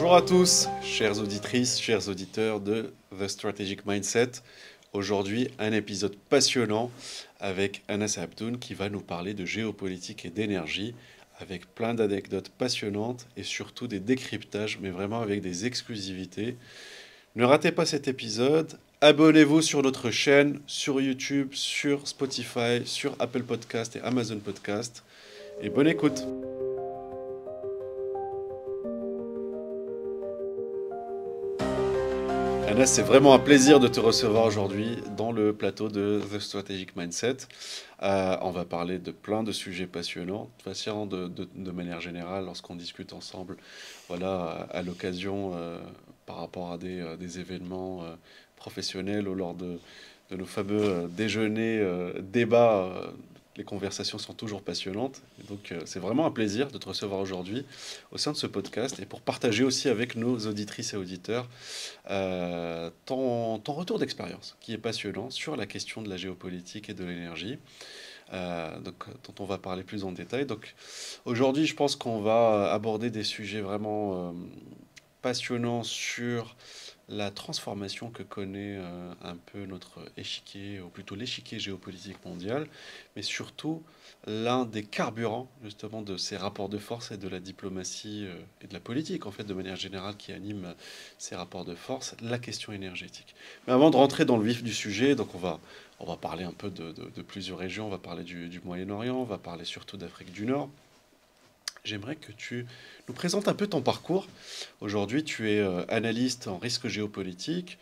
Bonjour à tous, chères auditrices, chers auditeurs de The Strategic Mindset. Aujourd'hui, un épisode passionnant avec Anas Abdoun qui va nous parler de géopolitique et d'énergie avec plein d'anecdotes passionnantes et surtout des décryptages, mais vraiment avec des exclusivités. Ne ratez pas cet épisode. Abonnez-vous sur notre chaîne, sur YouTube, sur Spotify, sur Apple Podcast et Amazon Podcast. Et bonne écoute. Anas, c'est vraiment un plaisir de te recevoir aujourd'hui dans le plateau de The Strategic Mindset. On va parler de plein de sujets passionnants, de toute façon, de manière générale, lorsqu'on discute ensemble, voilà, à l'occasion, par rapport à des événements professionnels ou lors de nos fameux déjeuners, débats. Les conversations sont toujours passionnantes. Et donc, c'est vraiment un plaisir de te recevoir aujourd'hui au sein de ce podcast et pour partager aussi avec nos auditrices et auditeurs ton retour d'expérience qui est passionnant sur la question de la géopolitique et de l'énergie, dont on va parler plus en détail. Donc aujourd'hui, je pense qu'on va aborder des sujets vraiment passionnants sur la transformation que connaît un peu notre échiquier, ou plutôt l'échiquier géopolitique mondial, mais surtout l'un des carburants justement de ces rapports de force et de la diplomatie et de la politique en fait de manière générale qui anime ces rapports de force, la question énergétique. Mais avant de rentrer dans le vif du sujet, donc on va parler un peu de plusieurs régions, on va parler du Moyen-Orient, on va parler surtout d'Afrique du Nord. J'aimerais que tu nous présentes un peu ton parcours. Aujourd'hui, tu es analyste en risque géopolitique.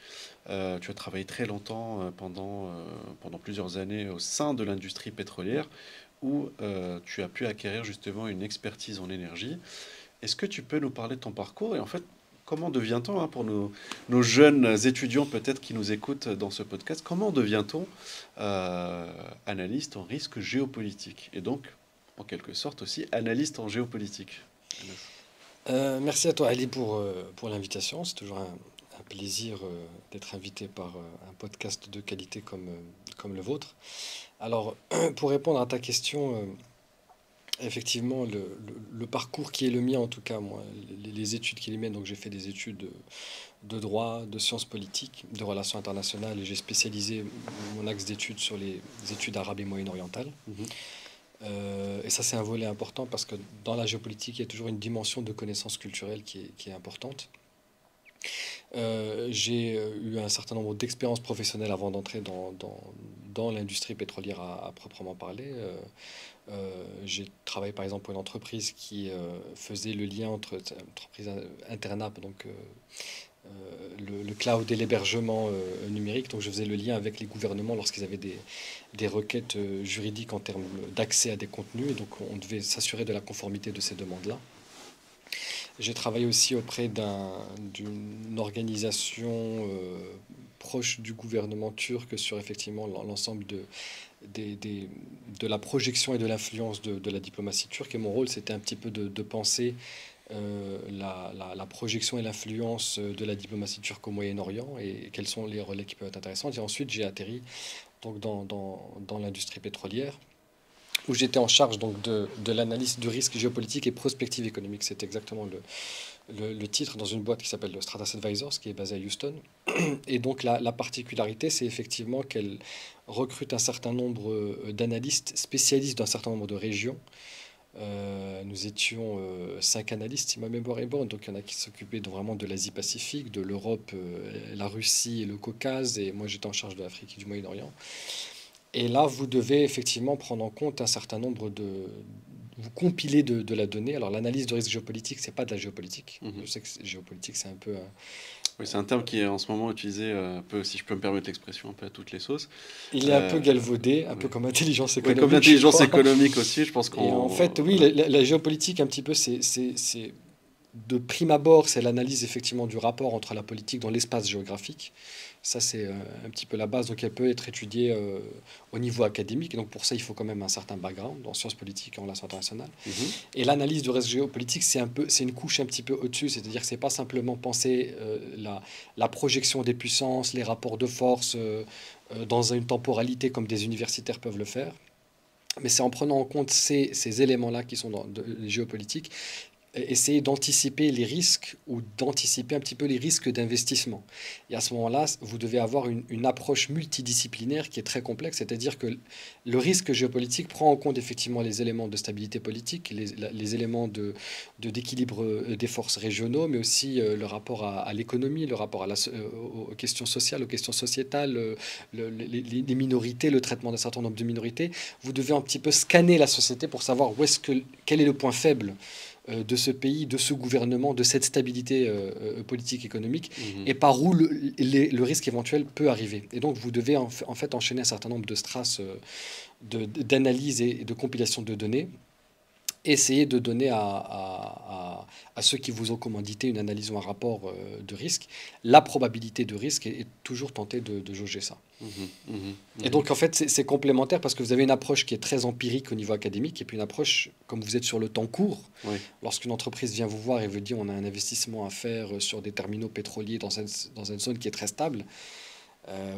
Tu as travaillé très longtemps, pendant plusieurs années, au sein de l'industrie pétrolière, où tu as pu acquérir justement une expertise en énergie. Est-ce que tu peux nous parler de ton parcours et en fait, comment devient-on, hein, pour nos jeunes étudiants peut-être qui nous écoutent dans ce podcast, comment devient-on analyste en risque géopolitique et donc, en quelque sorte aussi, analyste en géopolitique? Merci à toi, Ali, pour l'invitation. C'est toujours un plaisir d'être invité par un podcast de qualité comme le vôtre. Alors, pour répondre à ta question, effectivement, le parcours qui est le mien, en tout cas, moi, les études qui est les miennes, donc j'ai fait des études de droit, de sciences politiques, de relations internationales, et j'ai spécialisé mon axe d'études sur les études arabes et moyen-orientales. Mhm. Et ça, c'est un volet important parce que dans la géopolitique, il y a toujours une dimension de connaissance culturelle qui est importante. J'ai eu un certain nombre d'expériences professionnelles avant d'entrer dans l'industrie pétrolière à proprement parler. J'ai travaillé par exemple pour une entreprise qui faisait le lien entre entreprise Internap, donc le cloud et l'hébergement numérique. Donc je faisais le lien avec les gouvernements lorsqu'ils avaient des requêtes juridiques en termes d'accès à des contenus. Et donc on devait s'assurer de la conformité de ces demandes-là. J'ai travaillé aussi auprès d'une organisation proche du gouvernement turc sur effectivement l'ensemble de la projection et de l'influence de la diplomatie turque. Et mon rôle, c'était un petit peu de penser la projection et l'influence de la diplomatie turque au Moyen-Orient et quels sont les relais qui peuvent être intéressants. Et ensuite, j'ai atterri donc, dans l'industrie pétrolière où j'étais en charge donc, de l'analyse du risque géopolitique et prospective économique. C'est exactement le titre dans une boîte qui s'appelle Stratas Advisors, qui est basée à Houston. Et donc la particularité, c'est effectivement qu'elle recrute un certain nombre d'analystes spécialistes d'un certain nombre de régions. Nous étions 5 analystes, si ma mémoire est bonne. Donc il y en a qui s'occupaient vraiment de l'Asie-Pacifique, de l'Europe, la Russie et le Caucase. Et moi, j'étais en charge de l'Afrique et du Moyen-Orient. Et là, vous devez effectivement prendre en compte un certain nombre vous compilez de la donnée. Alors l'analyse de risque géopolitique, c'est pas de la géopolitique. Mhm. Je sais que géopolitique, c'est un peu... Oui, c'est un terme qui est en ce moment utilisé, un peu, si je peux me permettre l'expression, un peu à toutes les sauces. il est un peu Euh, galvaudé, un peu ouais. comme intelligence Oui, comme économique, je l'intelligence crois. économique aussi, je pense Et en qu'on... fait, oui, Voilà. la géopolitique, un petit peu, c'est de prime abord, c'est l'analyse effectivement du rapport entre la politique dans l'espace géographique. Ça, c'est un petit peu la base. Donc, elle peut être étudiée au niveau académique. Et donc, pour ça, il faut quand même un certain background en sciences politiques et en relations internationales. Mhm. Et l'analyse du reste géopolitique, c'est une couche un petit peu au-dessus. C'est-à-dire que c'est pas simplement penser la projection des puissances, les rapports de force dans une temporalité comme des universitaires peuvent le faire. Mais c'est en prenant en compte ces éléments-là qui sont dans les géopolitiques essayer d'anticiper les risques ou d'anticiper un petit peu les risques d'investissement. Et à ce moment-là, vous devez avoir une approche multidisciplinaire qui est très complexe, c'est-à-dire que le risque géopolitique prend en compte effectivement les éléments de stabilité politique, les éléments d'équilibre des forces régionaux, mais aussi le rapport à l'économie, le rapport aux questions sociales, aux questions sociétales, les minorités, le traitement d'un certain nombre de minorités. Vous devez un petit peu scanner la société pour savoir quel est le point faible de ce pays, de ce gouvernement, de cette stabilité politique, économique, Mhm. et par où le risque éventuel peut arriver. Et donc, vous devez en fait enchaîner un certain nombre de strass d'analyse et de compilation de données. Essayez de donner à ceux qui vous ont commandité une analyse ou un rapport de risque, la probabilité de risque, et toujours tenter de jauger ça. Mhm. Mhm. Et Mhm. donc, en fait, c'est complémentaire parce que vous avez une approche qui est très empirique au niveau académique et puis une approche, comme vous êtes sur le temps court, Oui. lorsqu'une entreprise vient vous voir et vous dit on a un investissement à faire sur des terminaux pétroliers dans une zone qui est très stable.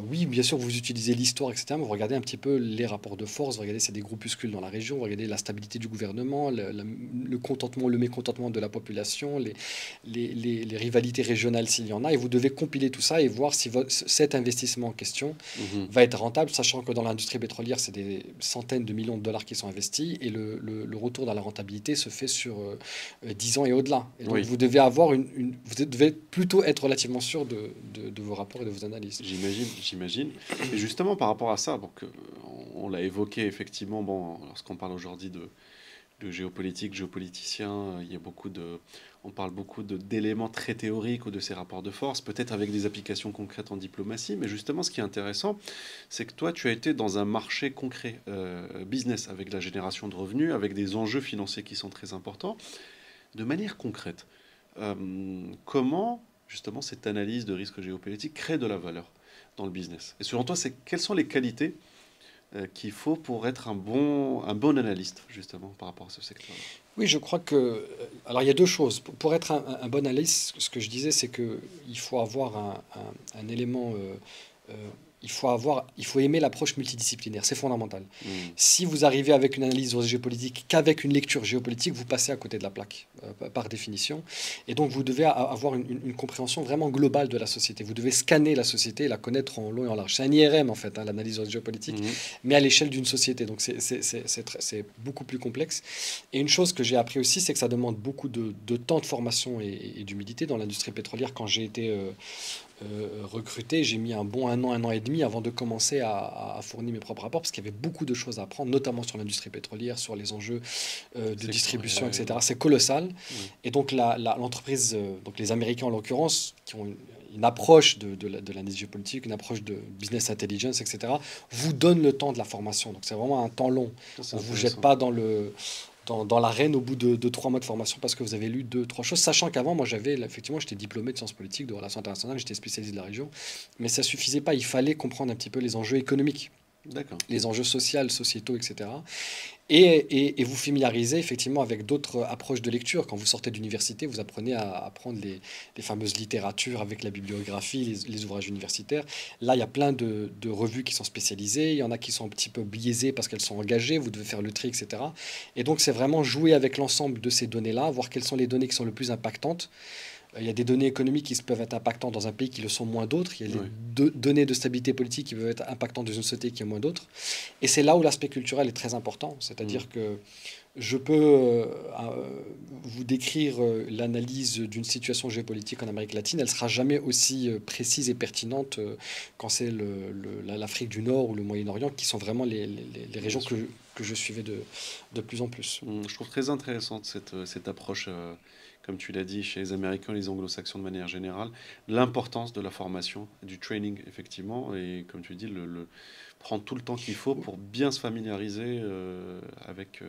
Oui, bien sûr, vous utilisez l'histoire, etc., mais vous regardez un petit peu les rapports de force, vous regardez s'il y a des groupuscules dans la région, vous regardez la stabilité du gouvernement, le contentement, le mécontentement de la population, les rivalités régionales s'il y en a, et vous devez compiler tout ça et voir si cet investissement en question Mhm. va être rentable, sachant que dans l'industrie pétrolière, c'est des centaines de millions de dollars qui sont investis, et le retour dans la rentabilité se fait sur 10 ans et au-delà. Et donc, Oui. vous devez avoir vous devez plutôt être relativement sûr de vos rapports et de vos analyses. J'imagine, j'imagine. Et justement, par rapport à ça, donc, on l'a évoqué effectivement, bon, lorsqu'on parle aujourd'hui de géopolitique, géopoliticiens, il y a on parle beaucoup d'éléments très théoriques ou de ces rapports de force, peut-être avec des applications concrètes en diplomatie, mais justement, ce qui est intéressant, c'est que toi, tu as été dans un marché concret, business, avec la génération de revenus, avec des enjeux financiers qui sont très importants, de manière concrète. Comment, justement, cette analyse de risque géopolitique crée de la valeur dans le business? Et selon toi, quelles sont les qualités qu'il faut pour être un bon analyste, justement, par rapport à ce secteur-là? Oui, je crois que. Alors, il y a deux choses. Pour être un bon analyste, ce que je disais, c'est qu'il faut avoir un élément. Euh, il faut aimer l'approche multidisciplinaire, c'est fondamental. Hmm. Si vous arrivez avec une analyse géopolitique qu'avec une lecture géopolitique, vous passez à côté de la plaque, par définition. Et donc, vous devez avoir une compréhension vraiment globale de la société. Vous devez scanner la société et la connaître en long et en large. C'est un IRM, en fait, hein, l'analyse géopolitique, Mhm. mais à l'échelle d'une société. Donc, c'est beaucoup plus complexe. Et une chose que j'ai appris aussi, c'est que ça demande beaucoup de temps de formation et d'humilité dans l'industrie pétrolière. Quand j'ai été recruté, j'ai mis un bon un an et demi avant de commencer à fournir mes propres rapports parce qu'il y avait beaucoup de choses à apprendre, notamment sur l'industrie pétrolière, sur les enjeux de distribution, Sectoriel. etc. C'est colossal. Oui. Et donc l'entreprise, donc les Américains en l'occurrence, qui ont une approche de l'analyse géopolitique, une approche de business intelligence, etc., vous donne le temps de la formation. Donc c'est vraiment un temps long. Ça, c'est On ne vous jette intéressant. pas dans l'arène au bout de 3 mois de formation parce que vous avez lu deux, trois choses, sachant qu'avant, moi, effectivement, j'étais diplômé de sciences politiques, de relations internationales, j'étais spécialiste de la région, mais ça suffisait pas, il fallait comprendre un petit peu les enjeux économiques, D'accord. les enjeux sociaux, sociétaux, etc. Et vous familiariser effectivement avec d'autres approches de lecture. Quand vous sortez d'université, vous apprenez à apprendre les fameuses littératures avec la bibliographie, les ouvrages universitaires. Là, il y a plein de revues qui sont spécialisées. Il y en a qui sont un petit peu biaisées parce qu'elles sont engagées. Vous devez faire le tri, etc. Et donc, c'est vraiment jouer avec l'ensemble de ces données-là, voir quelles sont les données qui sont les plus impactantes. Il y a des données économiques qui peuvent être impactantes dans un pays qui le sont moins d'autres. Il y a Oui. les données de stabilité politique qui peuvent être impactantes dans une société qui est moins d'autres. Et c'est là où l'aspect culturel est très important. Hmm. C'est-à-dire que je peux vous décrire l'analyse d'une situation géopolitique en Amérique latine. Elle sera jamais aussi précise et pertinente quand c'est l'Afrique du Nord ou le Moyen-Orient, qui sont vraiment les Bien régions sûr. que je suivais de plus en plus. Je trouve très intéressante cette approche, comme tu l'as dit, chez les Américains et les Anglo-Saxons de manière générale, l'importance de la formation, du training, effectivement, et comme tu dis, prendre tout le temps qu'il faut pour bien se familiariser avec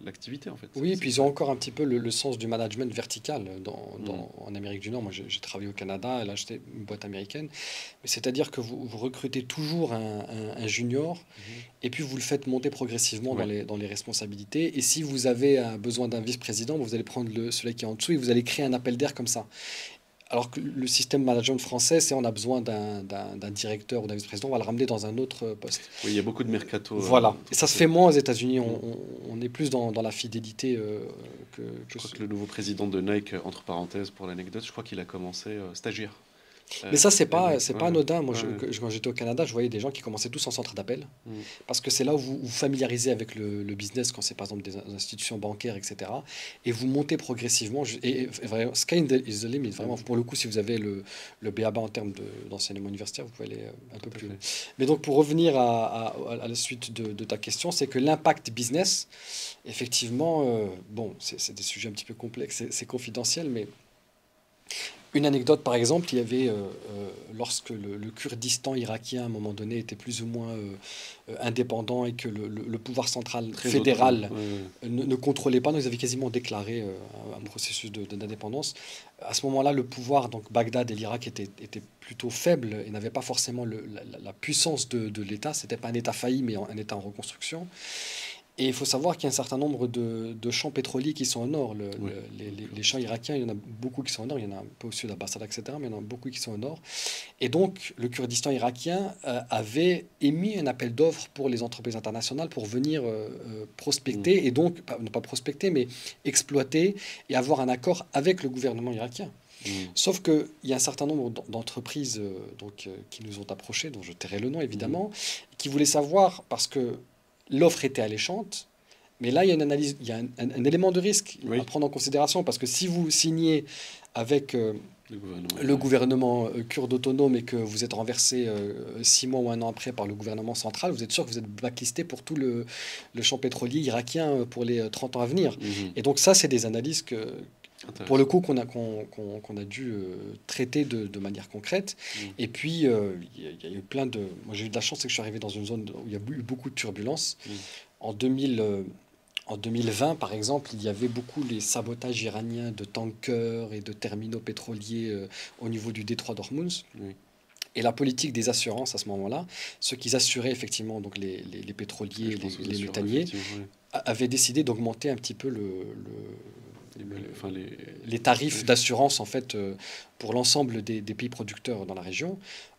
l'activité, en fait. Oui, et C'est puis ils ont très... encore un petit peu le sens du management vertical Hmm. en Amérique du Nord. Moi, j'ai travaillé au Canada, là, j'étais une boîte américaine. Mais c'est-à-dire que vous recrutez toujours un junior Mhm. et puis vous le faites monter progressivement Ouais. dans les responsabilités. Et si vous avez besoin d'un vice-président, vous allez prendre celui qui est en dessous et vous allez créer un appel d'air comme ça. Alors que le système management français, c'est on a besoin d'un directeur ou d'un vice-président, on va le ramener dans un autre poste. Oui, il y a beaucoup de mercato, Voilà. Et tout ça à se fait. fait moins aux États-Unis. Mm. On est plus dans la fidélité que, Je que crois ce- que le nouveau président de Nike, entre parenthèses, pour l'anecdote, je crois qu'il a commencé stagiaire. Mais ça, Et Nike, c'est ouais, pas anodin. Moi, ouais. quand j'étais au Canada, je voyais des gens qui commençaient tous en centre d'appel. Mm. Parce que c'est là où vous vous familiarisez avec le business, quand c'est par exemple des institutions bancaires, etc. Et vous montez progressivement. Et vraiment, sky is the limit. Vraiment, Mm. pour le coup, si vous avez le b.a.-ba en termes d'enseignement universitaire, vous pouvez aller un peu Tout à plus loin. fait. Mais donc, pour revenir à la suite de ta question, c'est que l'impact business, effectivement, bon, c'est des sujets un petit peu complexes, c'est confidentiel, mais une anecdote, par exemple, il y avait, lorsque le Kurdistan irakien, à un moment donné, était plus ou moins indépendant et que le pouvoir central Très autonome. fédéral Ouais, ouais. ne contrôlait pas, donc ils avaient quasiment déclaré un processus d'indépendance. À ce moment-là, le pouvoir, donc Bagdad et l'Irak, étaient plutôt faibles et n'avaient pas forcément la puissance de l'État. C'était pas un État failli, mais un État en reconstruction. Et il faut savoir qu'il y a un certain nombre de champs pétroliers qui sont au nord. Ouais. Les champs irakiens, il y en a beaucoup qui sont au nord. Il y en a un peu au sud, à Basra, etc. Mais il y en a beaucoup qui sont au nord. Et donc, le Kurdistan irakien avait émis un appel d'offres pour les entreprises internationales pour venir Mm. prospecter, et donc, non pas prospecter, mais exploiter et avoir un accord avec le gouvernement irakien. Mm. Sauf qu'il y a un certain nombre d'entreprises qui nous ont approchés, dont je tairai le nom Mm. évidemment, qui voulaient savoir, parce que l'offre était alléchante, mais là il y a une analyse, il y a un élément de risque à Oui, prendre en considération, parce que si vous signez avec le gouvernement. le Ouais. gouvernement kurde autonome et que vous êtes renversé 6 mois ou un an après par le gouvernement central, vous êtes sûr que vous êtes blacklisté pour tout le champ pétrolier irakien pour les 30 ans à venir. Mhm. Et donc ça, c'est des analyses pour le Intéressant. coup, qu'on a dû traiter de manière concrète. Mm. Et puis, il y a eu plein de... Moi, j'ai eu de la chance, c'est que je suis arrivé dans une zone où il y a eu beaucoup de turbulences. Mm. En 2000, en 2020, par exemple, il y avait beaucoup les sabotages iraniens de tankers et de terminaux pétroliers au niveau du détroit d'Ormuz. Oui. Et la politique des assurances à ce moment-là, ceux qui assuraient effectivement donc les Ouais, pétroliers, je pense aux les assureurs, méthaniers, effectivement. Ouais. avaient décidé d'augmenter un petit peu Enfin, les tarifs ouais. d'assurance en fait pour l'ensemble des pays producteurs dans la région.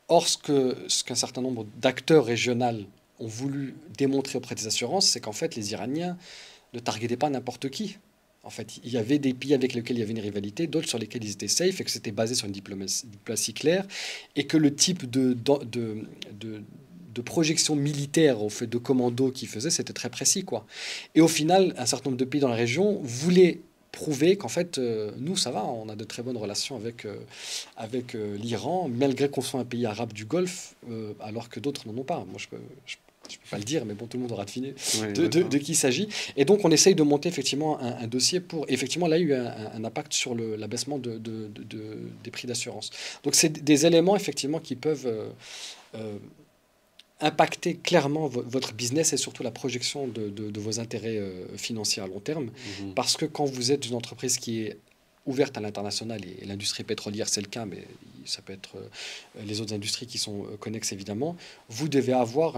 Or, ce qu'un certain nombre d'acteurs régionaux ont voulu démontrer auprès des assurances, c'est qu'en fait les Iraniens ne targetaient pas n'importe qui. En fait, il y avait des pays avec lesquels il y avait une rivalité, d'autres sur lesquels ils étaient safe, et que c'était basé sur une diplomatie claire, et que le type de, de projection militaire au fait de commando qu'ils faisaient, c'était très précis, quoi. Et au final, un certain nombre de pays dans la région voulaient prouver qu'en fait, nous, ça va, on a de très bonnes relations avec l'Iran, malgré qu'on soit un pays arabe du Golfe, alors que d'autres n'en ont pas. Moi, je peux pas le dire, mais bon, tout le monde aura deviné Ouais, de d'accord. qui il s'agit. Et donc, on essaye de monter effectivement un dossier pour. Effectivement, là, il y a eu un impact sur l'abaissement des prix d'assurance. Donc, c'est des éléments effectivement qui peuvent euh, impacter clairement votre business et surtout la projection de vos intérêts financiers à long terme. Mhm. Parce que quand vous êtes une entreprise qui est ouverte à l'international, et l'industrie pétrolière c'est le cas, mais ça peut être les autres industries qui sont connexes évidemment, vous devez avoir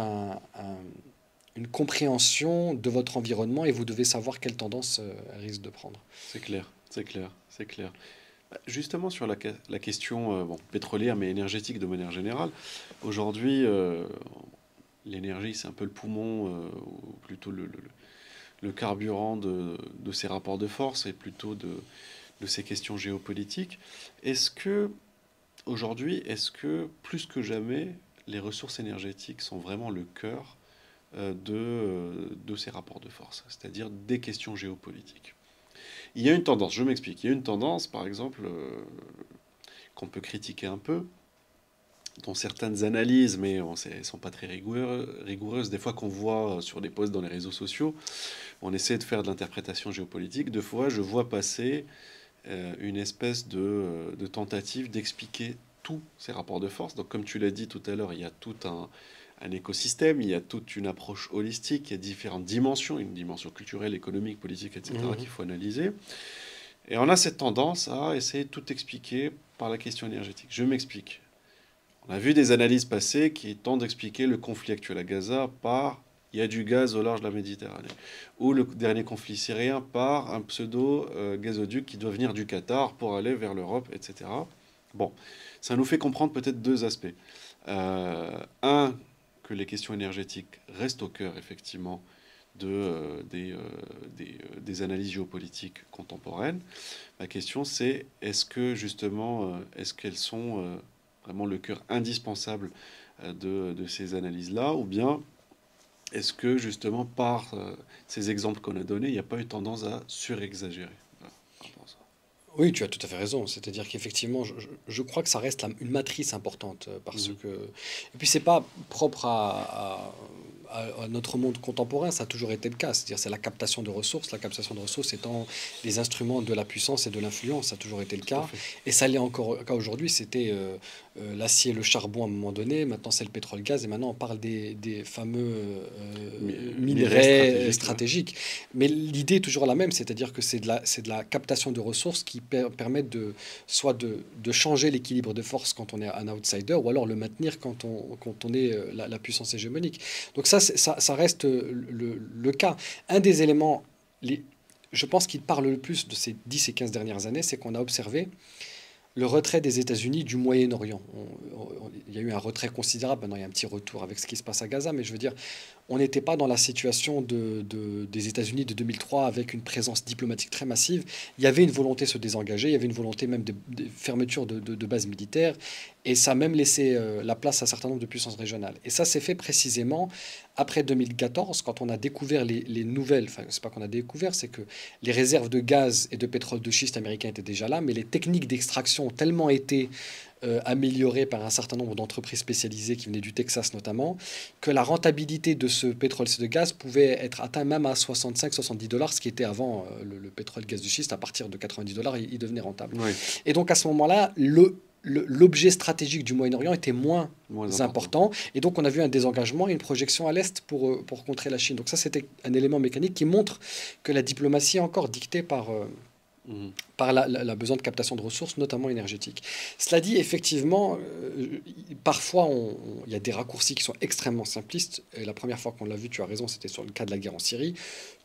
une compréhension de votre environnement et vous devez savoir quelle tendance elle risque de prendre. C'est clair, c'est clair, c'est clair. Bah, justement, sur la question bon, pétrolière, mais énergétique de manière générale, aujourd'hui, l'énergie, c'est un peu le poumon, ou plutôt le carburant de ces rapports de force et plutôt de ces questions géopolitiques. Est-ce que, aujourd'hui, est-ce que, plus que jamais, les ressources énergétiques sont vraiment le cœur de ces rapports de force, c'est-à-dire des questions géopolitiques? Il y a une tendance, je m'explique, il y a une tendance, par exemple, qu'on peut critiquer un peu, dont certaines analyses, mais elles ne sont pas très rigoureuses, des fois qu'on voit sur des posts dans les réseaux sociaux, on essaie de faire de l'interprétation géopolitique, deux fois je vois passer une espèce de tentative d'expliquer tous ces rapports de force. Donc comme tu l'as dit tout à l'heure, il y a tout un écosystème, il y a toute une approche holistique, il y a différentes dimensions, une dimension culturelle, économique, politique, etc., qu'il Mhm. faut analyser. Et on a cette tendance à essayer de tout expliquer par la question énergétique. Je m'explique. On a vu des analyses passées qui tentent d'expliquer le conflit actuel à Gaza par il y a du gaz au large de la Méditerranée. Ou le dernier conflit syrien par un pseudo-gazoduc qui doit venir du Qatar pour aller vers l'Europe, etc. Bon, ça nous fait comprendre peut-être deux aspects. Un, que les questions énergétiques restent au cœur, effectivement, des analyses géopolitiques contemporaines. La question, c'est est-ce qu'elles sont vraiment le cœur indispensable de ces analyses-là, ou bien est-ce que, justement, par ces exemples qu'on a donnés, il n'y a pas eu tendance à surexagérer? Voilà, par rapport à ça. Oui, tu as tout à fait raison. C'est-à-dire qu'effectivement, je crois que ça reste une matrice importante parce Mhm. que... Et puis, c'est pas propre à notre monde contemporain, ça a toujours été le cas. C'est-à-dire, c'est la captation de ressources. La captation de ressources étant les instruments de la puissance et de l'influence, ça a toujours été le Tout à cas. fait. Et ça l'est encore le cas aujourd'hui. C'était l'acier, le charbon à un moment donné. Maintenant, c'est le pétrole, gaz. Et maintenant, on parle des fameux Minerais minerais stratégiques, ouais. stratégiques. Mais l'idée est toujours la même, c'est-à-dire que c'est de la captation de ressources qui permettent soit de changer l'équilibre de force quand on est un outsider, ou alors le maintenir quand on est la puissance hégémonique. Donc ça reste le cas. Un des éléments, les, je pense qu'il parle le plus de ces 10 et 15 dernières années, c'est qu'on a observé le retrait des États-Unis du Moyen-Orient. Il y a eu un retrait considérable, maintenant il y a un petit retour avec ce qui se passe à Gaza, mais je veux dire, on n'était pas dans la situation des États-Unis de 2003 avec une présence diplomatique très massive. Il y avait une volonté de se désengager, il y avait une volonté même de fermeture de bases militaires, et ça a même laissé la place à un certain nombre de puissances régionales. Et ça s'est fait précisément après 2014, quand on a découvert les nouvelles, enfin c'est pas qu'on a découvert, c'est que les réserves de gaz et de pétrole de schiste américains étaient déjà là, mais les techniques d'extraction ont tellement été améliorée par un certain nombre d'entreprises spécialisées qui venaient du Texas notamment, que la rentabilité de ce pétrole et de gaz pouvait être atteint même à 65-70 $, ce qui était avant le pétrole gaz du schiste, à partir de 90 $, il devenait rentable. Oui, Et donc à ce moment-là, l'objet stratégique du Moyen-Orient était moins moins important. important, et donc on a vu un désengagement et une projection à l'est pour contrer la Chine. Donc ça, c'était un élément mécanique qui montre que la diplomatie est encore dictée Mhm. par la besoin de captation de ressources, notamment énergétiques. Cela dit, effectivement, parfois, il y a des raccourcis qui sont extrêmement simplistes. Et la première fois qu'on l'a vu, tu as raison, c'était sur le cas de la guerre en Syrie.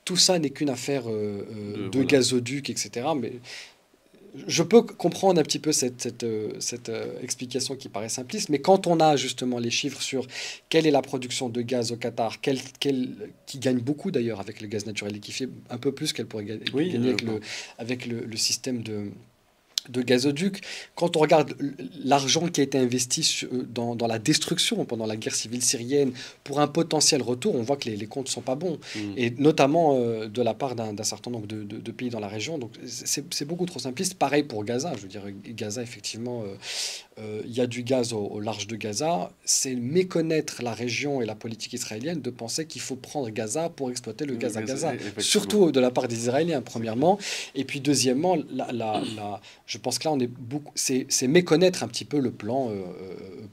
Tout ça n'est qu'une affaire de Voilà. gazoducs, etc. Mais je peux comprendre un petit peu cette explication qui paraît simpliste, mais quand on a justement les chiffres sur quelle est la production de gaz au Qatar, qui gagne beaucoup d'ailleurs avec le gaz naturel liquéfié, un peu plus qu'elle pourrait Oui, gagner avec le système de gazoducs. Quand on regarde l'argent qui a été investi dans la destruction pendant la guerre civile syrienne pour un potentiel retour, on voit que les comptes ne sont pas bons. mhm. Et notamment de la part d'un certain nombre de pays dans la région. Donc c'est beaucoup trop simpliste. Pareil pour Gaza. Je veux dire, Gaza, effectivement, il y a du gaz au large de Gaza. C'est méconnaître la région et la politique israélienne de penser qu'il faut prendre Gaza pour exploiter le gaz à Gaza. Effectivement, Surtout de la part des Israéliens, c'est clair. premièrement. Et puis deuxièmement, je pense que là, on est beaucoup, c'est méconnaître un petit peu le plan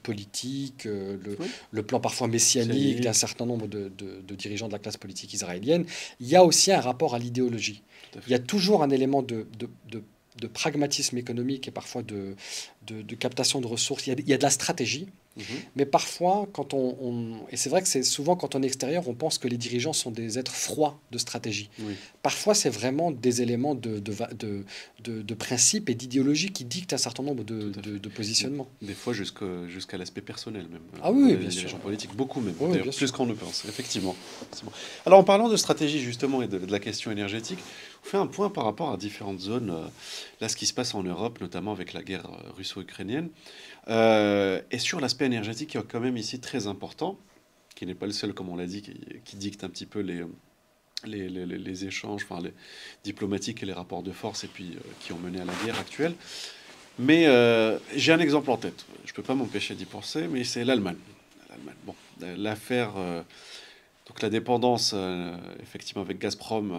politique, Oui, le plan parfois messianique d'un messianique, certain nombre de dirigeants de la classe politique israélienne. Il y a aussi un rapport à l'idéologie. tout à Il y a fait. toujours un élément de pragmatisme économique et parfois de captation de ressources. Il y a de la stratégie, Mhm. mais parfois, et c'est vrai que c'est souvent quand on est extérieur, on pense que les dirigeants sont des êtres froids de stratégie. Oui, Parfois, c'est vraiment des éléments de principes et d'idéologie qui dictent un certain nombre tout à fait. de positionnements. Des fois jusqu'à l'aspect personnel même, Ah oui, oui, des bien sûr. dirigeants politiques, beaucoup même, Oui, oui, d'ailleurs bien plus sûr. qu'on ne pense, effectivement. C'est bon. Alors en parlant de stratégie justement et de la question énergétique, on fait un point par rapport à différentes zones, là ce qui se passe en Europe, notamment avec la guerre russo-ukrainienne, et sur l'aspect énergétique qui est quand même ici très important, qui n'est pas le seul comme on l'a dit, qui dicte un petit peu les échanges enfin, les diplomatiques et les rapports de force et puis qui ont mené à la guerre actuelle. Mais j'ai un exemple en tête. Je ne peux pas m'empêcher d'y penser, mais c'est l'Allemagne. L'Allemagne. Bon, l'affaire, donc la dépendance effectivement avec Gazprom,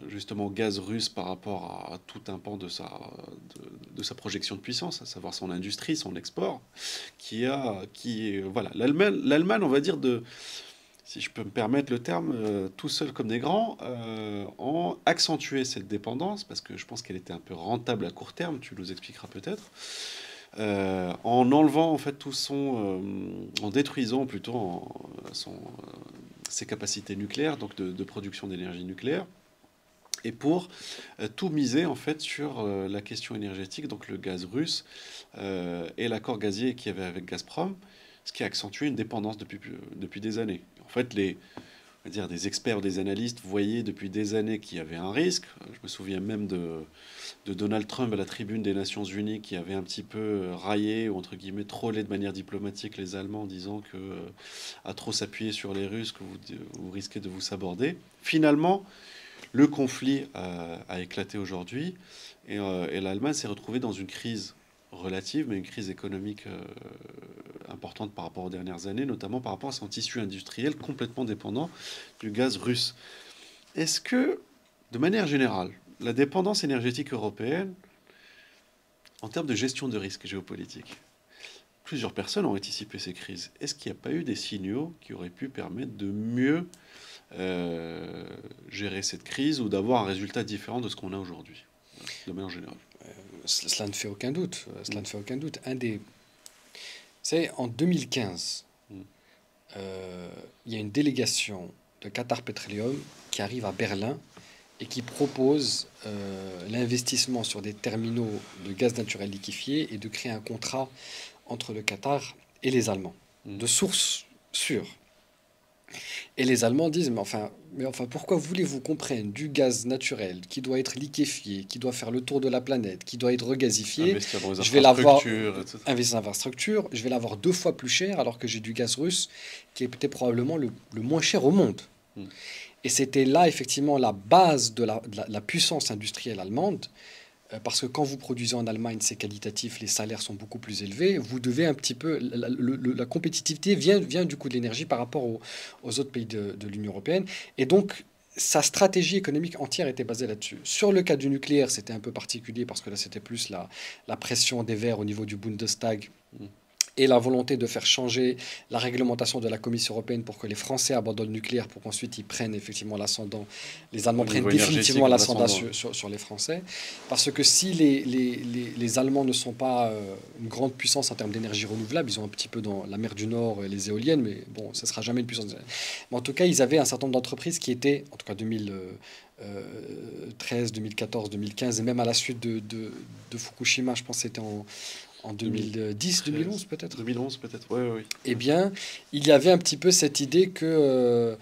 justement au gaz russe par rapport à tout un pan de sa projection de puissance, à savoir son industrie, son export, voilà, l'Allemagne, on va dire si je peux me permettre le terme, tout seul comme des grands, ont accentué cette dépendance, parce que je pense qu'elle était un peu rentable à court terme, tu nous expliqueras peut-être, en enlevant en fait en détruisant plutôt ses capacités nucléaires, donc de production d'énergie nucléaire, et pour tout miser en fait sur la question énergétique, donc le gaz russe et l'accord gazier qu'il y avait avec Gazprom, ce qui a accentué une dépendance depuis des années. En fait, on va dire, des experts, des analystes voyaient depuis des années qu'il y avait un risque. Je me souviens même de Donald Trump à la tribune des Nations Unies qui avait un petit peu raillé ou entre guillemets trollé de manière diplomatique les Allemands en disant que à trop s'appuyer sur les Russes que vous risquez de vous saborder. Finalement, le conflit a éclaté aujourd'hui et l'Allemagne s'est retrouvée dans une crise relative, mais une crise économique importante par rapport aux dernières années, notamment par rapport à son tissu industriel complètement dépendant du gaz russe. Est-ce que, de manière générale, la dépendance énergétique européenne, en termes de gestion de risque géopolitique, plusieurs personnes ont anticipé ces crises. Est-ce qu'il n'y a pas eu des signaux qui auraient pu permettre de mieux gérer cette crise ou d'avoir un résultat différent de ce qu'on a aujourd'hui, de manière générale? Cela ne fait aucun doute. Cela ne fait aucun doute. C'est en 2015, il y a une délégation de Qatar Petroleum qui arrive à Berlin et qui propose l'investissement sur des terminaux de gaz naturel liquéfié et de créer un contrat entre le Qatar et les Allemands, de source sûre. Et les Allemands disent, mais enfin, pourquoi voulez-vous qu'on prenne du gaz naturel qui doit être liquéfié, qui doit faire le tour de la planète, qui doit être regasifié, Investir dans les je vais l'avoir, infrastructures, etc. investir en infrastructure, je vais l'avoir 2 fois plus cher alors que j'ai du gaz russe qui est peut-être probablement le moins cher au monde. Et c'était là effectivement la base de la puissance industrielle allemande. Parce que quand vous produisez en Allemagne, c'est qualitatif, les salaires sont beaucoup plus élevés. Vous devez un petit peu... La compétitivité vient du coût de l'énergie par rapport aux autres pays de l'Union européenne. Et donc, sa stratégie économique entière était basée là-dessus. Sur le cas du nucléaire, c'était un peu particulier parce que là, c'était plus la pression des Verts au niveau du Bundestag et la volonté de faire changer la réglementation de la Commission européenne pour que les Français abandonnent le nucléaire pour qu'ensuite ils prennent effectivement l'ascendant, les Allemands prennent définitivement l'ascendant sur les Français. Parce que si les Allemands ne sont pas une grande puissance en termes d'énergie renouvelable, ils ont un petit peu dans la mer du Nord les éoliennes, mais bon, ça ne sera jamais une puissance. Mais en tout cas, ils avaient un certain nombre d'entreprises qui étaient, en tout cas 2013, 2014, 2015, et même à la suite de Fukushima, je pense que c'était en 2010, 2011 peut-être 2011 peut-être, oui. Eh bien, il y avait un petit peu cette idée que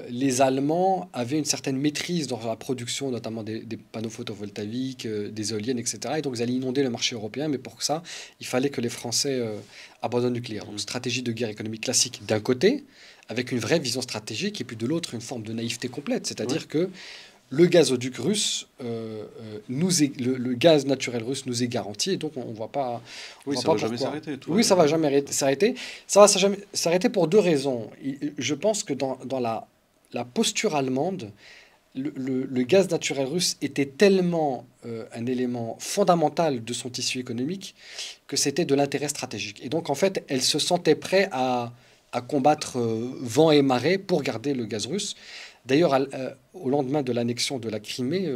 les Allemands avaient une certaine maîtrise dans la production, notamment des panneaux photovoltaïques, des éoliennes, etc. Et donc, ils allaient inonder le marché européen, mais pour ça, il fallait que les Français abandonnent le nucléaire. Donc, stratégie de guerre économique classique d'un côté, avec une vraie vision stratégique, et puis de l'autre, une forme de naïveté complète. C'est-à-dire que le gazoduc russe, le gaz naturel russe nous est garanti, et donc on ne voit pas. Oui, ça ne va jamais s'arrêter. Oui, ça ne va jamais s'arrêter. Ça va jamais s'arrêter pour 2 raisons. Je pense que dans la posture allemande, le gaz naturel russe était tellement un élément fondamental de son tissu économique que c'était de l'intérêt stratégique. Et donc, en fait, elle se sentait prête à combattre vent et marée pour garder le gaz russe. D'ailleurs, au lendemain de l'annexion de la Crimée,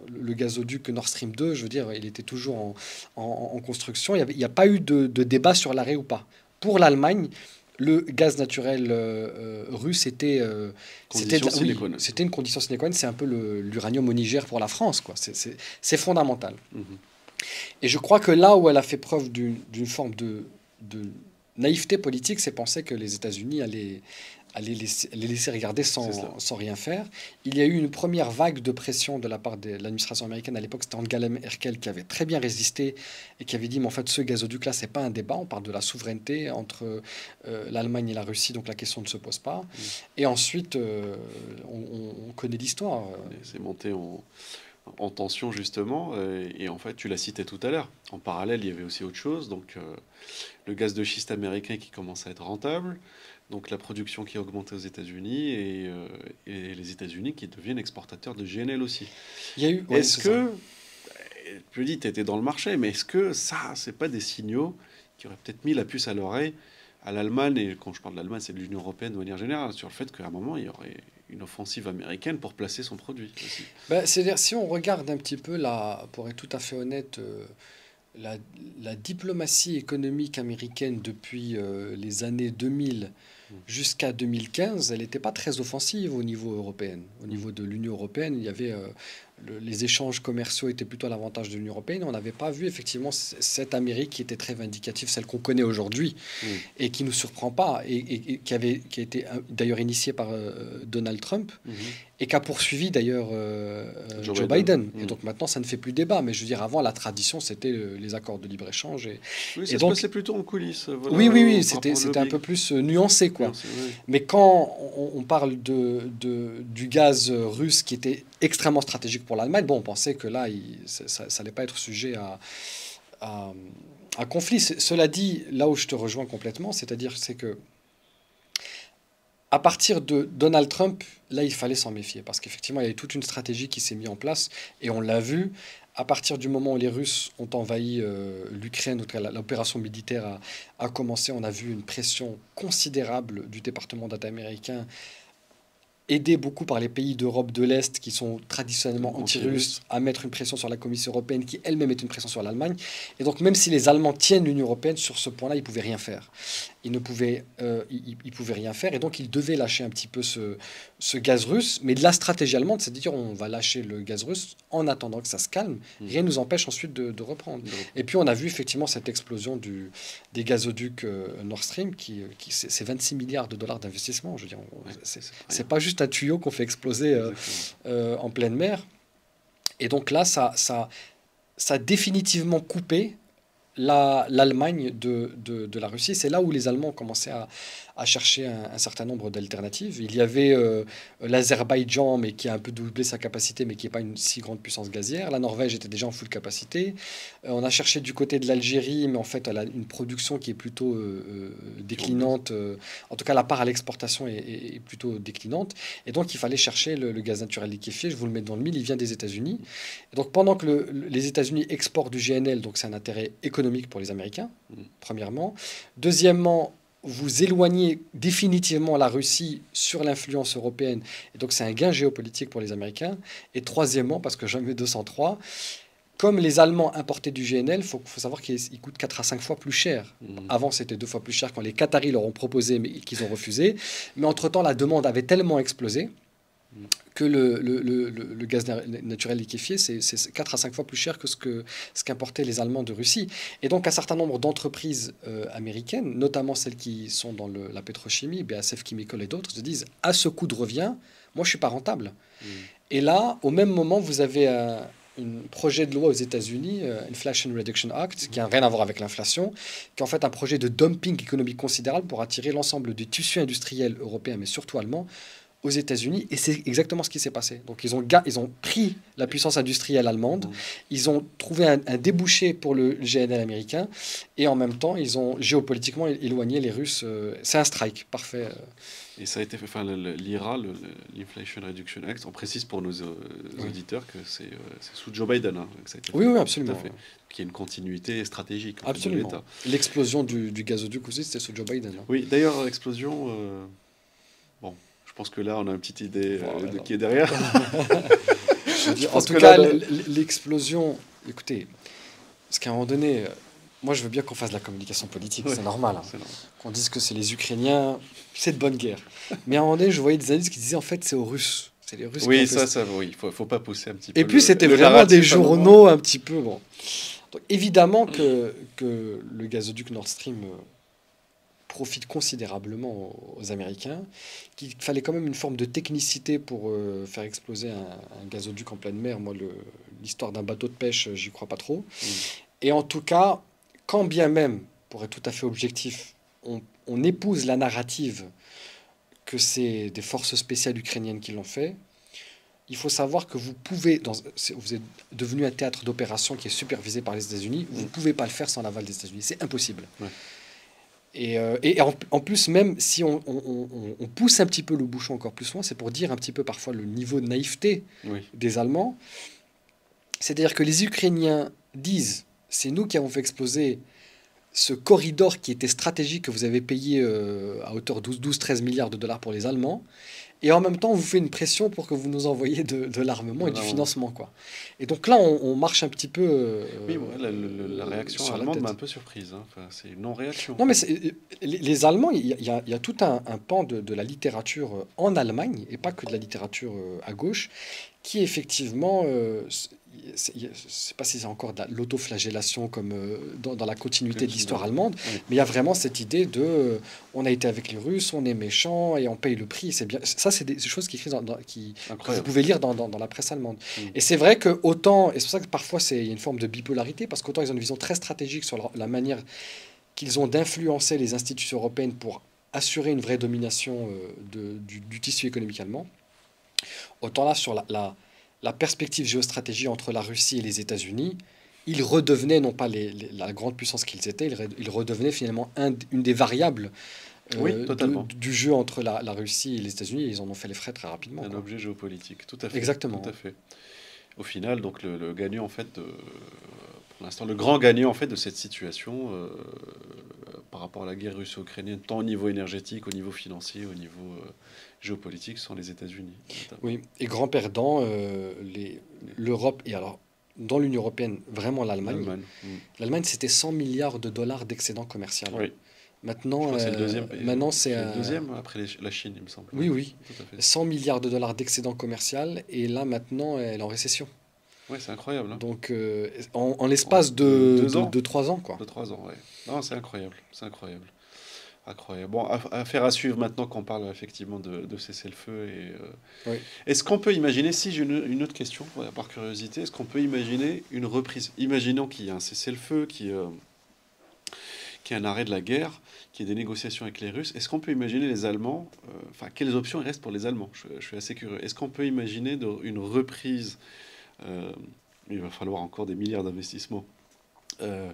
le gazoduc Nord Stream 2, je veux dire, il était toujours en construction. Il n'y a pas eu de débat sur l'arrêt ou pas. Pour l'Allemagne, le gaz naturel russe c'était une condition sine qua non. C'est un peu l'uranium au Niger pour la France, quoi. C'est fondamental. Et je crois que là où elle a fait preuve d'une forme de naïveté politique, c'est penser que les États-Unis allaient les laisser regarder sans rien faire. Il y a eu une première vague de pression de la part de l'administration américaine. À l'époque, c'était Angela Merkel qui avait très bien résisté et qui avait dit, mais en fait, ce gazoduc-là, c'est pas un débat. On parle de la souveraineté entre l'Allemagne et la Russie, donc la question ne se pose pas. Et ensuite, on connaît l'histoire. C'est monté en tension, justement. Et en fait, tu l'as cité tout à l'heure. En parallèle, il y avait aussi autre chose. Donc, le gaz de schiste américain qui commence à être rentable. Donc la production qui a augmenté aux États-Unis et les États-Unis qui deviennent exportateurs de GNL aussi. Il y a eu, est-ce que, je dis, tu étais dans le marché, mais est-ce que ça, c'est pas des signaux qui auraient peut-être mis la puce à l'oreille à l'Allemagne, et quand je parle de l'Allemagne, c'est de l'Union européenne de manière générale, sur le fait qu'à un moment, il y aurait une offensive américaine pour placer son produit aussi. C'est-à-dire, si on regarde un petit peu, pour être tout à fait honnête, la diplomatie économique américaine depuis les années 2000, jusqu'à 2015, elle n'était pas très offensive au niveau européen. Au Mm. niveau de l'Union européenne, il y avait les échanges commerciaux étaient plutôt à l'avantage de l'Union européenne. On n'avait pas vu effectivement cette Amérique qui était très vindicative, celle qu'on connaît aujourd'hui Mm. et qui nous surprend pas qui qui a été d'ailleurs initiée par Donald Trump Mhm. et qu'a poursuivi d'ailleurs Joe Joe Biden. Biden. Et Mm. donc maintenant, ça ne fait plus débat. Mais je veux dire, avant, la tradition, c'était les accords de libre-écge. Oui, Et ça se donc, passait plutôt en coulisses, voilà, oui, oui, oui, par rapport au c'était un lobbying. peu plus nuancé, quoi. Non, oui. Mais quand on parle du gaz russe qui était extrêmement stratégique pour l'Allemagne, bon, on pensait que là, ça n'allait pas être sujet à, à conflit. Cela dit, là où je te rejoins complètement, c'est-à-dire c'est que à partir de Donald Trump, là, il fallait s'en méfier parce qu'effectivement, il y avait toute une stratégie qui s'est mise en place et on l'a vu. À partir du moment où les Russes ont envahi l'Ukraine, en tout cas, l'opération militaire a commencé, on a vu une pression considérable du département d'État américain, aidé beaucoup par les pays d'Europe de l'Est qui sont traditionnellement Anti-russe. anti-russes, à mettre une pression sur la Commission européenne qui elle-même est une pression sur l'Allemagne. Et donc même si les Allemands tiennent l'Union européenne, sur ce point-là, ils ne pouvaient rien faire. Ils ne pouvaient, ils pouvaient rien faire et donc ils devaient lâcher un petit peu ce gaz russe. Mais de la stratégie allemande, c'est de dire on va lâcher le gaz russe en attendant que ça se calme. Rien ne nous empêche ensuite de reprendre. Et puis on a vu effectivement cette explosion des gazoducs Nord Stream c'est 26 milliards de dollars d'investissement. Je veux dire, c'est pas juste un tuyau qu'on fait exploser en pleine mer. Et donc là, ça a définitivement coupé l'Allemagne de la Russie. C'est là où les Allemands ont commencé à chercher un certain nombre d'alternatives. Il y avait l'Azerbaïdjan, mais qui a un peu doublé sa capacité, mais qui n'est pas une si grande puissance gazière. La Norvège était déjà en full capacité. On a cherché du côté de l'Algérie, mais en fait, elle a une production qui est plutôt déclinante. En tout cas, la part à l'exportation est plutôt déclinante. Et donc, il fallait chercher le gaz naturel liquéfié. Je vous le mets dans le mille, il vient des États-Unis. Et donc, pendant que les États-Unis exportent du GNL, donc c'est un intérêt économique pour les Américains, premièrement. Deuxièmement, vous éloignez définitivement la Russie sur l'influence européenne, et donc c'est un gain géopolitique pour les Américains. Et troisièmement, parce que j'en mets 203, comme les Allemands importaient du GNL, il faut savoir qu'il coûte 4 à 5 fois plus cher. Avant, c'était 2 fois plus cher quand les Qataris leur ont proposé, mais qu'ils ont refusé. Mais entre-temps, la demande avait tellement explosé que le gaz naturel liquéfié, c'est 4 à 5 fois plus cher que ce qu'importaient les Allemands de Russie. Et donc, un certain nombre d'entreprises américaines, notamment celles qui sont dans la pétrochimie, BASF Chemical et d'autres, se disent, à ce coût de revient, moi, je ne suis pas rentable. Et là, au même moment, vous avez un projet de loi aux États-Unis, Inflation Reduction Act, qui n'a rien à voir avec l'inflation, qui est en fait un projet de dumping économique considérable pour attirer l'ensemble du tissu industriel européen, mais surtout allemand, aux États-Unis, et c'est exactement ce qui s'est passé. Donc ils ont pris la puissance industrielle allemande, ils ont trouvé un débouché pour le GNL américain, et en même temps, ils ont géopolitiquement éloigné les Russes. C'est un strike, parfait. Et ça a été fait, enfin, l'IRA, l'Inflation Reduction Act, on précise pour nos auditeurs que c'est sous Joe Biden que ça a été fait. Oui, oui, absolument. Tout à fait. Qu'il y a une continuité stratégique absolument. de l'État. L'explosion du gazoduc aussi, c'était sous Joe Biden. Oui, d'ailleurs, explosion... bon, je pense que là, on a une petite idée de qui est derrière. En tout cas, l'explosion... Écoutez, parce qu'à un moment donné... Moi, je veux bien qu'on fasse de la communication politique, c'est normal. Hein. Qu'on dise que c'est les Ukrainiens, c'est de bonne guerre. Mais à un moment donné, je voyais des analystes qui disaient en fait, c'est aux Russes. C'est les Russes oui, qui ont fait ça, oui, faut pas pousser un petit peu. Et puis, c'était vraiment des journaux un petit peu. Bon. Donc, évidemment que le gazoduc Nord Stream profite considérablement aux Américains, qu'il fallait quand même une forme de technicité pour faire exploser un gazoduc en pleine mer. Moi, l'histoire d'un bateau de pêche, j'y crois pas trop. Et en tout cas, quand bien même, pour être tout à fait objectif, on épouse la narrative que c'est des forces spéciales ukrainiennes qui l'ont fait, il faut savoir que vous pouvez, vous êtes devenu un théâtre d'opération qui est supervisé par les États-Unis, vous ne pouvez pas le faire sans l'aval des États-Unis, c'est impossible. Ouais. Et en plus, même si on pousse un petit peu le bouchon encore plus loin, c'est pour dire un petit peu parfois le niveau de naïveté des Allemands. C'est-à-dire que les Ukrainiens disent, c'est nous qui avons fait exploser ce corridor qui était stratégique que vous avez payé à hauteur de 12-13 milliards de dollars pour les Allemands, et en même temps, on vous fait une pression pour que vous nous envoyiez de l'armement et du Non, financement, quoi. Et donc là, on marche un petit peu oui, ouais, la réaction sur la allemande m'a un tête. peu surprise, hein. Enfin, c'est une non-réaction, Non, mais quoi. les Allemands, il y a tout un pan de la littérature en Allemagne, et pas que de la littérature à gauche, qui effectivement, je sais pas si c'est encore de l'autoflagellation comme dans la continuité de l'histoire allemande, Oui, mais il y a vraiment cette idée de on a été avec les Russes, on est méchant et on paye le prix. C'est bien, ça, c'est des choses qui, écrivent que vous incroyable. pouvez lire dans la presse allemande. Mm. Et c'est vrai que autant, et c'est pour ça que parfois il y a une forme de bipolarité, parce qu'autant ils ont une vision très stratégique sur la manière qu'ils ont d'influencer les institutions européennes pour assurer une vraie domination du tissu économique allemand. Autant là, sur la perspective géostratégique entre la Russie et les États-Unis, ils redevenaient non pas la grande puissance qu'ils étaient, ils redevenaient finalement une des variables Oui, totalement. du jeu entre la Russie et les États-Unis. Ils en ont fait les frais très rapidement, Un quoi. objet géopolitique, tout à fait, tout Exactement. à fait. Au final, donc le gagnant en fait, pour l'instant, le grand gagnant en fait de cette situation par rapport à la guerre russo-ukrainienne, tant au niveau énergétique, au niveau financier, au niveau géopolitique, sont les États-Unis, notamment. Oui, et grand perdant, l'Europe, et alors dans l'Union européenne, vraiment l'Allemagne. L'Allemagne. Mm. L'Allemagne, c'était 100 milliards de dollars d'excédent commercial. Oui, je Maintenant, crois que c'est le deuxième pays. maintenant c'est C'est le deuxième après la Chine, il me semble. oui, Oui, oui, tout à fait. 100 milliards de dollars d'excédent commercial, et là maintenant, elle est en récession. Ouais, c'est incroyable, hein. Donc, en En l'espace deux, 2 ans, de 3 ans, quoi. de 3 ans, ouais. Non, c'est incroyable, c'est incroyable. Incroyable. Bon, affaire à suivre maintenant qu'on parle effectivement de cessez-le-feu. Oui. Est-ce qu'on peut imaginer, si j'ai une autre question, voilà, par curiosité, est-ce qu'on peut imaginer une reprise? Imaginons qu'il y ait un cessez-le-feu, qu'il y ait un arrêt de la guerre, qu'il y ait des négociations avec les Russes. Est-ce qu'on peut imaginer les Allemands, enfin, quelles options il reste pour les Allemands? Je suis assez curieux. Est-ce qu'on peut imaginer une reprise? euh, il va falloir encore des milliards d'investissements euh,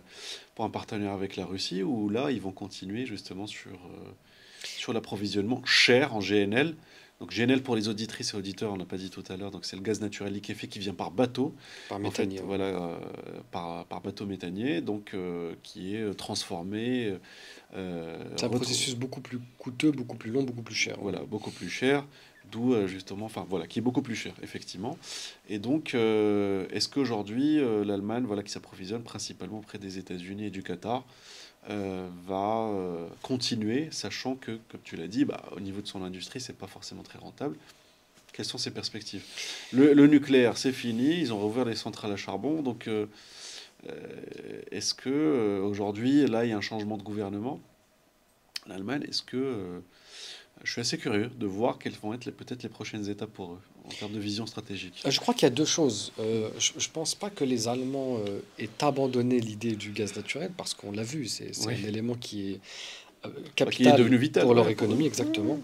pour un partenariat avec la Russie, où là, ils vont continuer justement sur l'approvisionnement cher en GNL. Donc GNL pour les auditrices et auditeurs, on n'a pas dit tout à l'heure, donc c'est le gaz naturel liquéfié qui vient par bateau, Par en fait, méthanier, ouais. voilà, par bateau méthanier, donc qui est transformé, C'est un processus beaucoup plus coûteux, beaucoup plus long, beaucoup plus cher, ouais. voilà, beaucoup plus cher, d'où justement, enfin voilà, qui est beaucoup plus cher, effectivement. Et donc, est-ce qu'aujourd'hui, l'Allemagne, voilà, qui s'approvisionne principalement auprès des États-Unis et du Qatar, va continuer, sachant que, comme tu l'as dit, bah, au niveau de son industrie, c'est pas forcément très rentable. Quelles sont ses perspectives? Le nucléaire, c'est fini, ils ont rouvert les centrales à charbon, donc euh, est-ce que aujourd'hui, là, il y a un changement de gouvernement en Allemagne? Est-ce que je suis assez curieux de voir quelles vont être peut-être les prochaines étapes pour eux en termes de vision stratégique. Je crois qu'il y a deux choses. Je ne pense pas que les Allemands aient abandonné l'idée du gaz naturel, parce qu'on l'a vu, c'est Oui, un élément qui est bah, qui est capital devenu vital, pour leur ouais, pour eux. économie, exactement.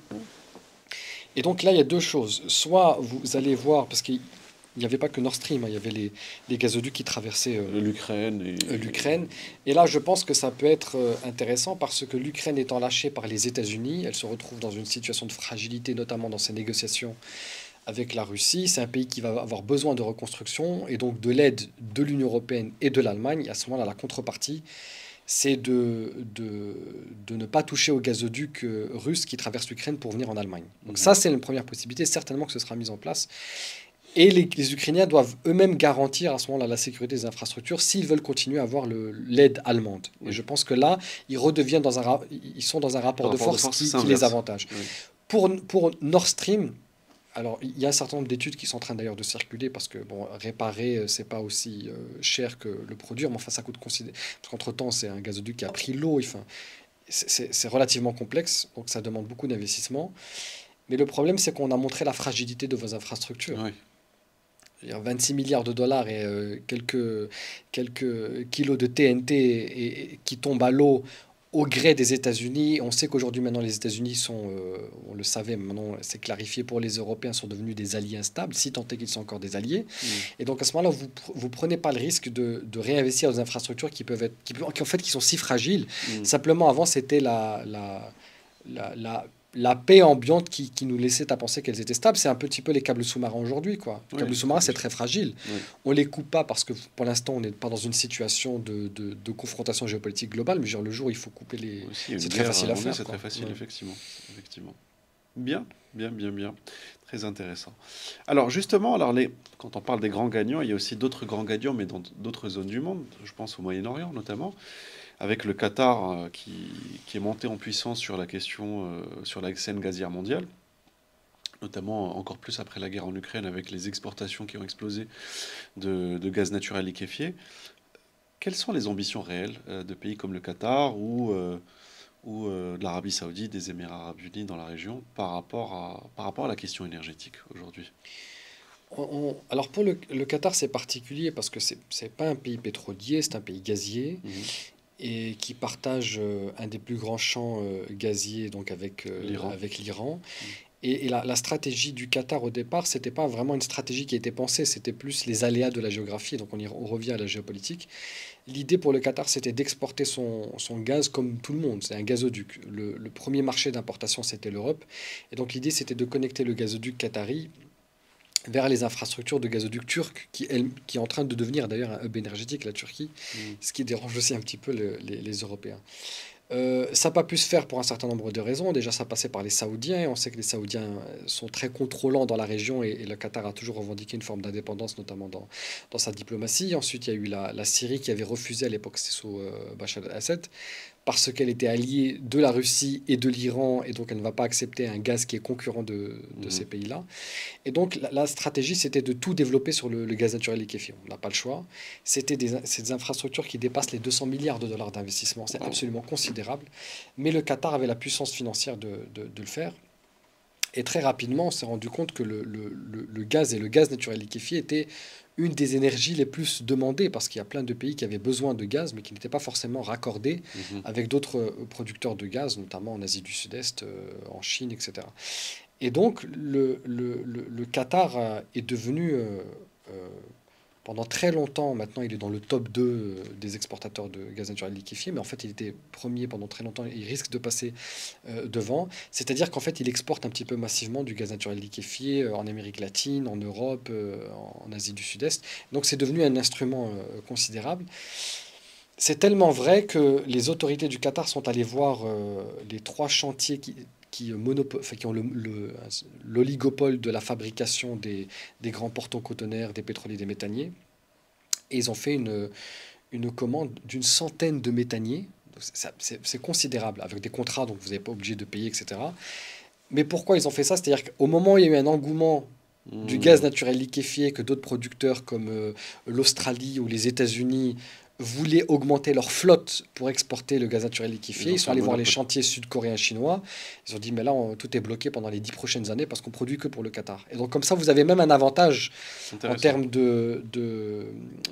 Et donc là, il y a deux choses. Soit vous allez voir, parce qu'il n'y avait pas que Nord Stream, hein, il y avait les gazoducs qui traversaient L'Ukraine l'Ukraine. Et là, je pense que ça peut être intéressant, parce que l'Ukraine étant lâchée par les États-Unis, elle se retrouve dans une situation de fragilité, notamment dans ses négociations avec la Russie. C'est un pays qui va avoir besoin de reconstruction, et donc de l'aide de l'Union européenne et de l'Allemagne. À ce moment-là, la contrepartie, c'est de ne pas toucher aux gazoducs russes qui traversent l'Ukraine pour venir en Allemagne. Donc Mhm. ça, c'est une première possibilité. Certainement que ce sera mis en place. Et les Ukrainiens doivent eux-mêmes garantir à ce moment-là la sécurité des infrastructures s'ils veulent continuer à avoir l'aide allemande. Et Oui. je pense que là, ils sont dans un rapport Par de rapport de force force, qui, c'est qui les inverse. avantage. Oui. Pour Nord Stream, alors il y a un certain nombre d'études qui sont en train d'ailleurs de circuler, parce que bon, réparer, c'est pas aussi cher que le produire, mais enfin ça coûte considérablement. Parce qu'entre-temps, c'est un gazoduc qui a pris l'eau, enfin, c'est relativement complexe, donc ça demande beaucoup d'investissement. Mais le problème, c'est qu'on a montré la fragilité de vos infrastructures. Oui. Il y a 26 milliards de dollars et quelques kilos de TNT qui tombent à l'eau au gré des États-Unis. On sait qu'aujourd'hui, maintenant, les États-Unis sont, on le savait, maintenant c'est clarifié pour les Européens, sont devenus des alliés instables, si tant est qu'ils sont encore des alliés. Mm. Et donc à ce moment-là, vous prenez pas le risque de réinvestir dans des infrastructures qui en fait, qui sont si fragiles. Mm. Simplement, avant, c'était la la paix ambiante qui nous laissait à penser qu'elles étaient stables. C'est un petit peu les câbles sous-marins aujourd'hui, quoi. Les câbles Oui, sous-marins, c'est très fragile. oui. On les coupe pas parce que pour l'instant, on n'est pas dans une situation de confrontation géopolitique globale. Mais genre, le jour où il faut couper les... Aussi, il y a C'est une très guerre facile à mondiale, faire, c'est très quoi. facile, Ouais. effectivement. Effectivement. Bien, bien, bien, bien. Très intéressant. Alors justement, quand on parle des grands gagnants, il y a aussi d'autres grands gagnants, mais dans d'autres zones du monde. Je pense au Moyen-Orient notamment, avec le Qatar qui est monté en puissance sur la question, sur la scène gazière mondiale, notamment encore plus après la guerre en Ukraine, avec les exportations qui ont explosé de gaz naturel liquéfié. Quelles sont les ambitions réelles de pays comme le Qatar ou de l'Arabie Saoudite, des Émirats Arabes Unis dans la région par rapport à la question énergétique aujourd'hui? Alors pour le Qatar, c'est particulier parce que c'est pas un pays pétrolier, c'est un pays gazier Mhm. et qui partage un des plus grands champs gaziers donc L'Iran. avec l'Iran. Mhm. Et la stratégie du Qatar au départ, c'était pas vraiment une stratégie qui a été pensée, c'était plus les aléas de la géographie. Donc on revient à la géopolitique. L'idée pour le Qatar, c'était d'exporter son gaz comme tout le monde. C'est un gazoduc. Le premier marché d'importation, c'était l'Europe. Et donc l'idée, c'était de connecter le gazoduc qatari vers les infrastructures de gazoduc turc, qui est en train de devenir d'ailleurs un hub énergétique, la Turquie, Mhm. ce qui dérange aussi un petit peu les Européens. Ça n'a pas pu se faire pour un certain nombre de raisons. Déjà, ça passait par les Saoudiens, et on sait que les Saoudiens sont très contrôlants dans la région, et le Qatar a toujours revendiqué une forme d'indépendance, notamment dans sa diplomatie. Ensuite, il y a eu la Syrie qui avait refusé à l'époque, c'était sous Bachar el-Assad, parce qu'elle était alliée de la Russie et de l'Iran, et donc elle ne va pas accepter un gaz qui est concurrent de ces Mhm. pays-là. Et donc la stratégie, c'était de tout développer sur le gaz naturel liquéfié. On n'a pas le choix. C'est des infrastructures qui dépassent les 200 milliards de dollars d'investissement. C'est Wow. absolument considérable. Mais le Qatar avait la puissance financière de le faire. Et très rapidement, on s'est rendu compte que le gaz et le gaz naturel liquéfié étaient une des énergies les plus demandées parce qu'il y a plein de pays qui avaient besoin de gaz mais qui n'étaient pas forcément raccordés Mhm. avec d'autres producteurs de gaz, notamment en Asie du Sud-Est, en Chine, etc. Et donc, le Qatar est devenu, euh, pendant très longtemps, maintenant il est dans le top 2 des exportateurs de gaz naturel liquéfié, mais en fait il était premier pendant très longtemps et il risque de passer devant. C'est-à-dire qu'en fait il exporte un petit peu massivement du gaz naturel liquéfié en Amérique latine, en Europe, en Asie du Sud-Est. Donc c'est devenu un instrument considérable. C'est tellement vrai que les autorités du Qatar sont allées voir les trois chantiers qui ont l'oligopole de la fabrication des grands porte-conteneurs, des pétroliers et des méthaniers. Et ils ont fait une commande d'une centaine de méthaniers. C'est considérable, avec des contrats, donc vous n'êtes pas obligé de payer, etc. Mais pourquoi ils ont fait ça? C'est-à-dire qu'au moment où il y a eu un engouement du gaz Mhm. naturel liquéfié, que d'autres producteurs comme l'Australie ou les États-Unis voulaient augmenter leur flotte pour exporter le gaz naturel Ils liquéfié. ont Ils fait sont un allés voir les monopole. chantiers sud-coréens chinois. Ils ont dit, mais là, tout est bloqué pendant les 10 prochaines années parce qu'on produit que pour le Qatar. Et donc, comme ça, vous avez même un avantage en Intéressant. termes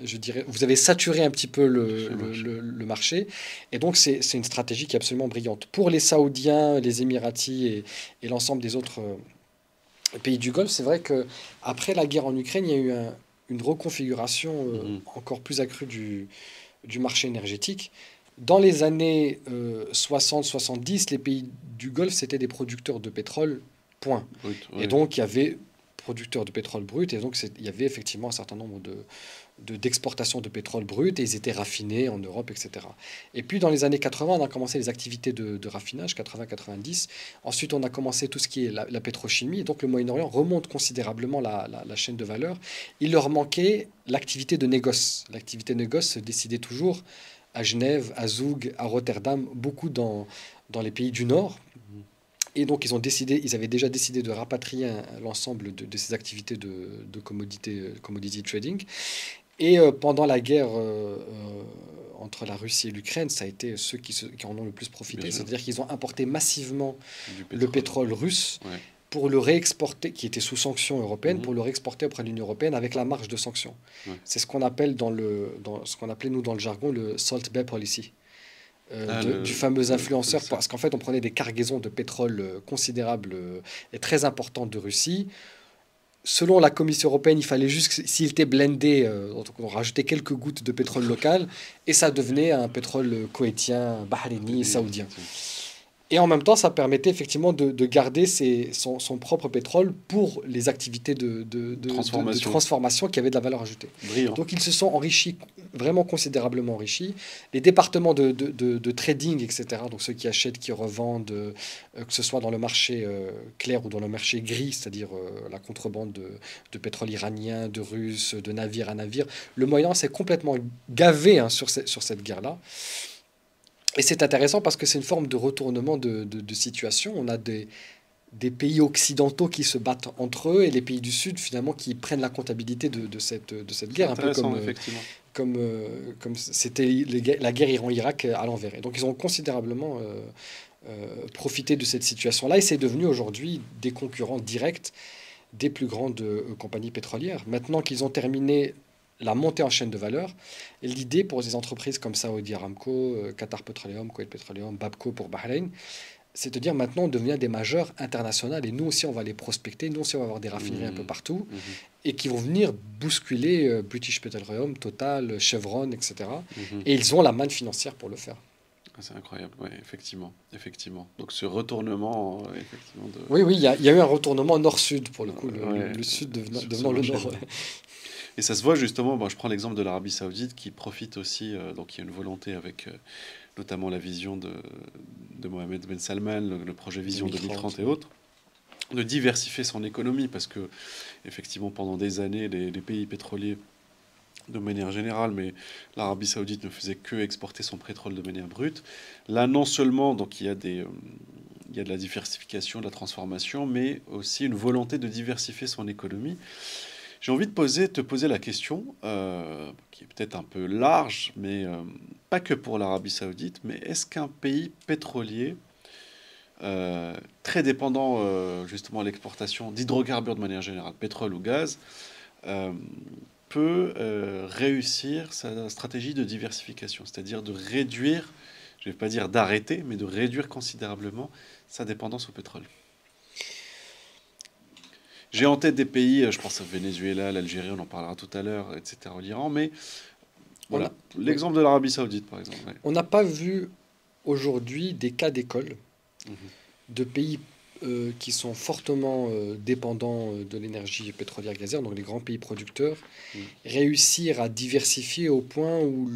je dirais, vous avez saturé un petit peu Le marché. le marché. Et donc, c'est une stratégie qui est absolument brillante. Pour les Saoudiens, les Émiratis et l'ensemble des autres pays du Golfe, c'est vrai que après la guerre en Ukraine, il y a eu une reconfiguration Mhm. encore plus accrue du marché énergétique. Dans les années 60-70, les pays du Golfe, c'était des producteurs de pétrole, point. Brut, Et ouais. donc, il y avait producteurs de pétrole brut, et donc il y avait effectivement un certain nombre d'exportations de pétrole brut, et ils étaient raffinés en Europe, etc. Et puis dans les années 80, on a commencé les activités de raffinage, 80-90. Ensuite, on a commencé tout ce qui est la pétrochimie, et donc le Moyen-Orient remonte considérablement la chaîne de valeur. Il leur manquait l'activité de négoce. L'activité de négoce se décidait toujours à Genève, à Zoug, à Rotterdam, beaucoup dans les pays du Nord. Mhm. Et donc, ils avaient déjà décidé de rapatrier l'ensemble de ces activités de commodity trading. Et pendant la guerre entre la Russie et l'Ukraine, ça a été ceux qui en ont le plus Bien profité. sûr. C'est-à-dire qu'ils ont importé massivement Du le pétrole. pétrole russe Ouais. pour le réexporter, qui était sous sanctions européennes, Mhm. pour le réexporter auprès de l'Union européenne avec la marge de sanctions. Ouais. C'est ce qu'on appelle dans ce qu'on appelait nous dans le jargon le salt bay policy. Ah, Du fameux le influenceur, sel. parce qu'en fait, on prenait des cargaisons de pétrole considérables et très importantes de Russie. Selon la Commission européenne, il fallait juste, s'il était blendé, donc on rajoutait quelques gouttes de pétrole local, et ça devenait un pétrole koweïtien, bahreïni, Béni, saoudien. effectivement. Et en même temps, ça permettait effectivement de garder son propre pétrole pour les activités de Transformation. transformation qui avaient de la valeur ajoutée. Brillant. Donc ils se sont enrichis, vraiment considérablement enrichis. Les départements de trading, etc., donc ceux qui achètent, qui revendent, que ce soit dans le marché clair ou dans le marché gris, c'est-à-dire la contrebande de pétrole iranien, de russe, de navire à navire, le Moyen-Orient s'est complètement gavé hein, sur cette guerre-là. Et c'est intéressant parce que c'est une forme de retournement de situation. On a des pays occidentaux qui se battent entre eux et les pays du Sud, finalement, qui prennent la comptabilité de cette C'est guerre, un peu intéressant, effectivement. comme c'était la guerre Iran-Irak à l'envers. Et donc, ils ont considérablement profité de cette situation-là et c'est devenu aujourd'hui des concurrents directs des plus grandes compagnies pétrolières. Maintenant qu'ils ont terminé la montée en chaîne de valeur. Et l'idée pour des entreprises comme Saudi Aramco, Qatar Petroleum, Kuwait Petroleum, Babco pour Bahreïn, c'est de dire maintenant on devient des majeurs internationales et nous aussi on va les prospecter, nous aussi on va avoir des raffineries un peu partout Mhm. et qui vont venir bousculer British Petroleum, Total, Chevron, etc. Mhm. Et ils ont la manne financière pour le faire. Ah, c'est incroyable, ouais, effectivement, effectivement. Donc ce retournement, effectivement, de... Oui, oui, il y a eu un retournement nord-sud pour le coup, Ouais, le sud sur ce devenant le marché, nord. ouais. Et ça se voit justement, bon, je prends l'exemple de l'Arabie Saoudite qui profite aussi, donc il y a une volonté avec notamment la vision de Mohamed Ben Salman, le projet Vision 2030 et autres, de diversifier son économie parce que effectivement pendant des années les pays pétroliers de manière générale, mais l'Arabie Saoudite ne faisait que exporter son pétrole de manière brute. Là, non seulement donc il y a de la diversification, de la transformation, mais aussi une volonté de diversifier son économie. J'ai envie de te poser la question, qui est peut-être un peu large, mais pas que pour l'Arabie Saoudite, mais est-ce qu'un pays pétrolier très dépendant justement à l'exportation d'hydrocarbures de manière générale, pétrole ou gaz, euh, peut réussir sa stratégie de diversification, c'est-à-dire de réduire, je ne vais pas dire d'arrêter, mais de réduire considérablement sa dépendance au pétrole? J'ai en tête des pays, je pense au Venezuela, l'Algérie, on en parlera tout à l'heure, etc., l'Iran, mais On voilà, a, oui. l'exemple de l'Arabie Saoudite, par exemple. Ouais. On n'a pas vu aujourd'hui des cas d'école Mhm. de pays qui sont fortement dépendants de l'énergie pétrolière gazière, donc les grands pays producteurs, Mhm. réussir à diversifier au point où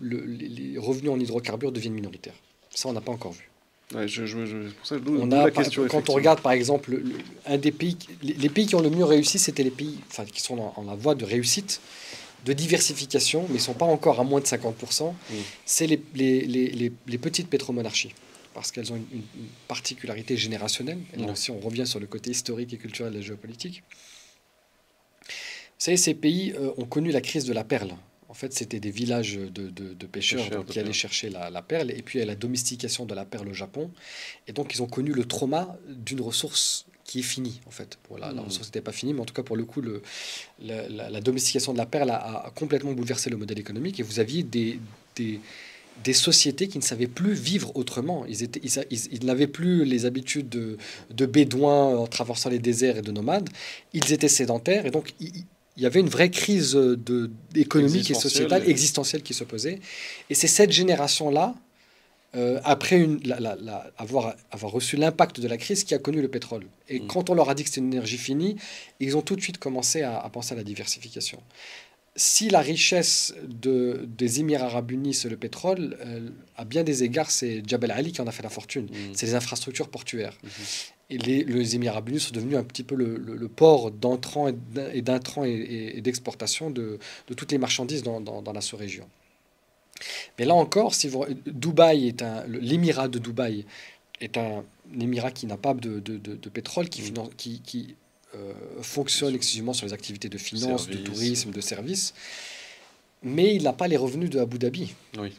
les revenus en hydrocarbures deviennent minoritaires. Ça, on n'a pas encore vu. Ouais, c'est pour ça, On d'où a, la question, quand on effectivement. regarde par exemple un des pays, les pays qui ont le mieux réussi, c'était les pays enfin, qui sont en la voie de réussite, de diversification, mais ils ne sont pas encore à moins de 50%. Mhm. C'est les petites pétromonarchies. Parce qu'elles ont une particularité générationnelle. Et là Ouais. aussi, on revient sur le côté historique et culturel de la géopolitique. Vous savez, ces pays ont connu la crise de la perle. En fait, c'était des villages de pêcheurs Pêcheur donc, de qui allaient perles. chercher la perle. Et puis, il y a la domestication de la perle au Japon. Et donc, ils ont connu le trauma d'une ressource qui est finie, en fait. Bon, la Mhm. ressource n'était pas finie, mais en tout cas, pour le coup, la domestication de la perle a complètement bouleversé le modèle économique. Et vous aviez des sociétés qui ne savaient plus vivre autrement. Ils n'avaient plus les habitudes de bédouins en traversant les déserts et de nomades. Ils étaient sédentaires et donc il y avait une vraie crise économique et Existentiel. sociétale, existentielle qui se posait. Et c'est cette génération-là, après avoir reçu l'impact de la crise, qui a connu le pétrole. Et Mhm. quand on leur a dit que c'était une énergie finie, ils ont tout de suite commencé à penser à la diversification. Si la richesse des Émirats arabes unis, c'est le pétrole, à bien des égards, c'est Jabal Ali qui en a fait la fortune. Mhm. C'est les infrastructures portuaires. Mhm. Et les Émirats arabes unis sont devenus un petit peu le port d'entrant et d'intrant et d'exportation de toutes les marchandises dans la sous-région. Mais là encore, si vous, l'émirat de Dubaï est un émirat qui n'a pas de pétrole, Mhm. qui fonctionne exclusivement sur les activités de finance, de Service. tourisme, de services, mais il n'a pas les revenus de Abu Dhabi. Oui.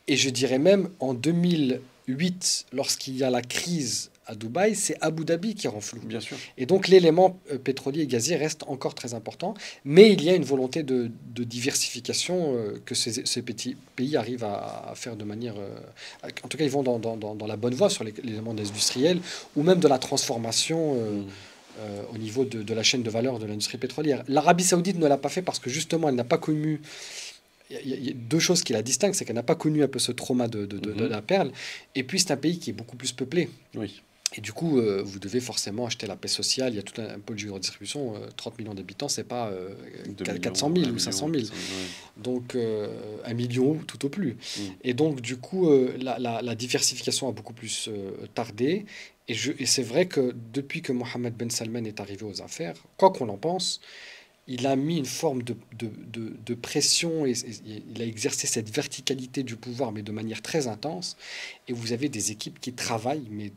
Et je dirais même en 2008, lorsqu'il y a la crise à Dubaï, c'est Abu Dhabi qui rend flou. Bien sûr. Et donc l'élément pétrolier et gazier reste encore très important, mais il y a une volonté de diversification que ces petits pays arrivent à faire de manière... en tout cas, ils vont dans la bonne voie sur l'élément industriel ou même de la transformation Mhm. au niveau de la chaîne de valeur de l'industrie pétrolière. L'Arabie saoudite ne l'a pas fait parce que justement, elle n'a pas connu il y a deux choses qui la distinguent, c'est qu'elle n'a pas connu un peu ce trauma de la perle, et puis c'est un pays qui est beaucoup plus peuplé. Oui. Et du coup, vous devez forcément acheter la paix sociale. Il y a tout un pôle de redistribution. 30 millions d'habitants, c'est pas 2 400 millions, 000 1 ou million, 500 000. 400 000, ouais. Donc, 1 million tout au plus. Mm. Et donc, du coup, la diversification a beaucoup plus tardé. Et c'est vrai que depuis que Mohammed Ben Salman est arrivé aux affaires, quoi qu'on en pense, il a mis une forme de pression et il a exercé cette verticalité du pouvoir, mais de manière très intense. Et vous avez des équipes qui travaillent, mais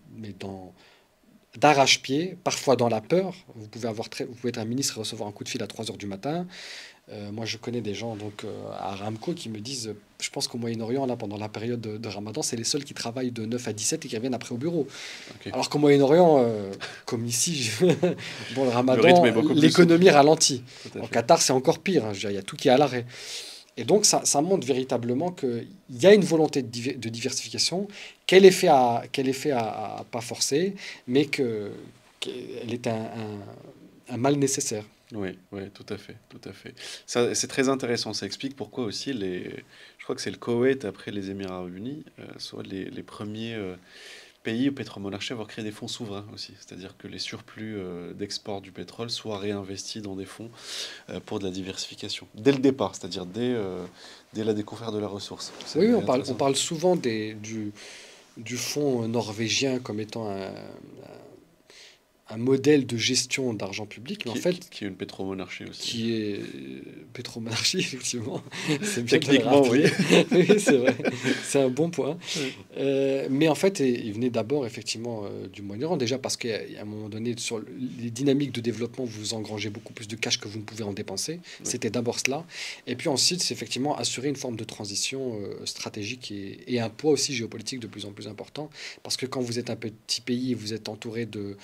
d'arrache-pied, parfois dans la peur. Vous pouvez être un ministre et recevoir un coup de fil à 3 heures du matin. Moi, je connais des gens à Aramco qui me disent, je pense qu'au Moyen-Orient, là, pendant la période de Ramadan, c'est les seuls qui travaillent de 9 à 17 et qui reviennent après au bureau. Ok. Alors qu'au Moyen-Orient, comme ici, bon, le Le Ramadan, rythme est beaucoup plus l'économie souple. ralentit. Tout à En fait. Qatar, c'est encore pire, hein. Je veux dire, il y a tout qui est à l'arrêt. Et donc, ça montre véritablement qu'il y a une volonté de diversification, qu'elle est fait à pas forcer, mais qu'elle est un mal nécessaire. Oui, oui, tout à fait, tout à fait. Ça, c'est très intéressant. Ça explique pourquoi aussi je crois que c'est le Koweït après les Émirats Arabes Unis, soit les premiers pays ou pétromonarchies à avoir créé des fonds souverains aussi. C'est-à-dire que les surplus d'export du pétrole soient réinvestis dans des fonds pour de la diversification. Dès le départ, c'est-à-dire dès la découverte de la ressource. C'est Oui, oui, on intéressant. parle souvent du fonds norvégien comme étant un modèle de gestion d'argent public, mais en fait, Qui est une pétromonarchie aussi. qui est pétromonarchie, effectivement. C'est bien de le Techniquement, oui. rappeler. Oui, c'est vrai. C'est un bon point. Oui. Mais en fait, il venait d'abord, effectivement, du Moyen-Orient, déjà parce qu'à un moment donné, sur les dynamiques de développement, vous engrangez beaucoup plus de cash que vous ne pouvez en dépenser. Oui. C'était d'abord cela. Et puis ensuite, c'est effectivement assurer une forme de transition stratégique et un poids aussi géopolitique de plus en plus important. Parce que quand vous êtes un petit pays et vous êtes entouré de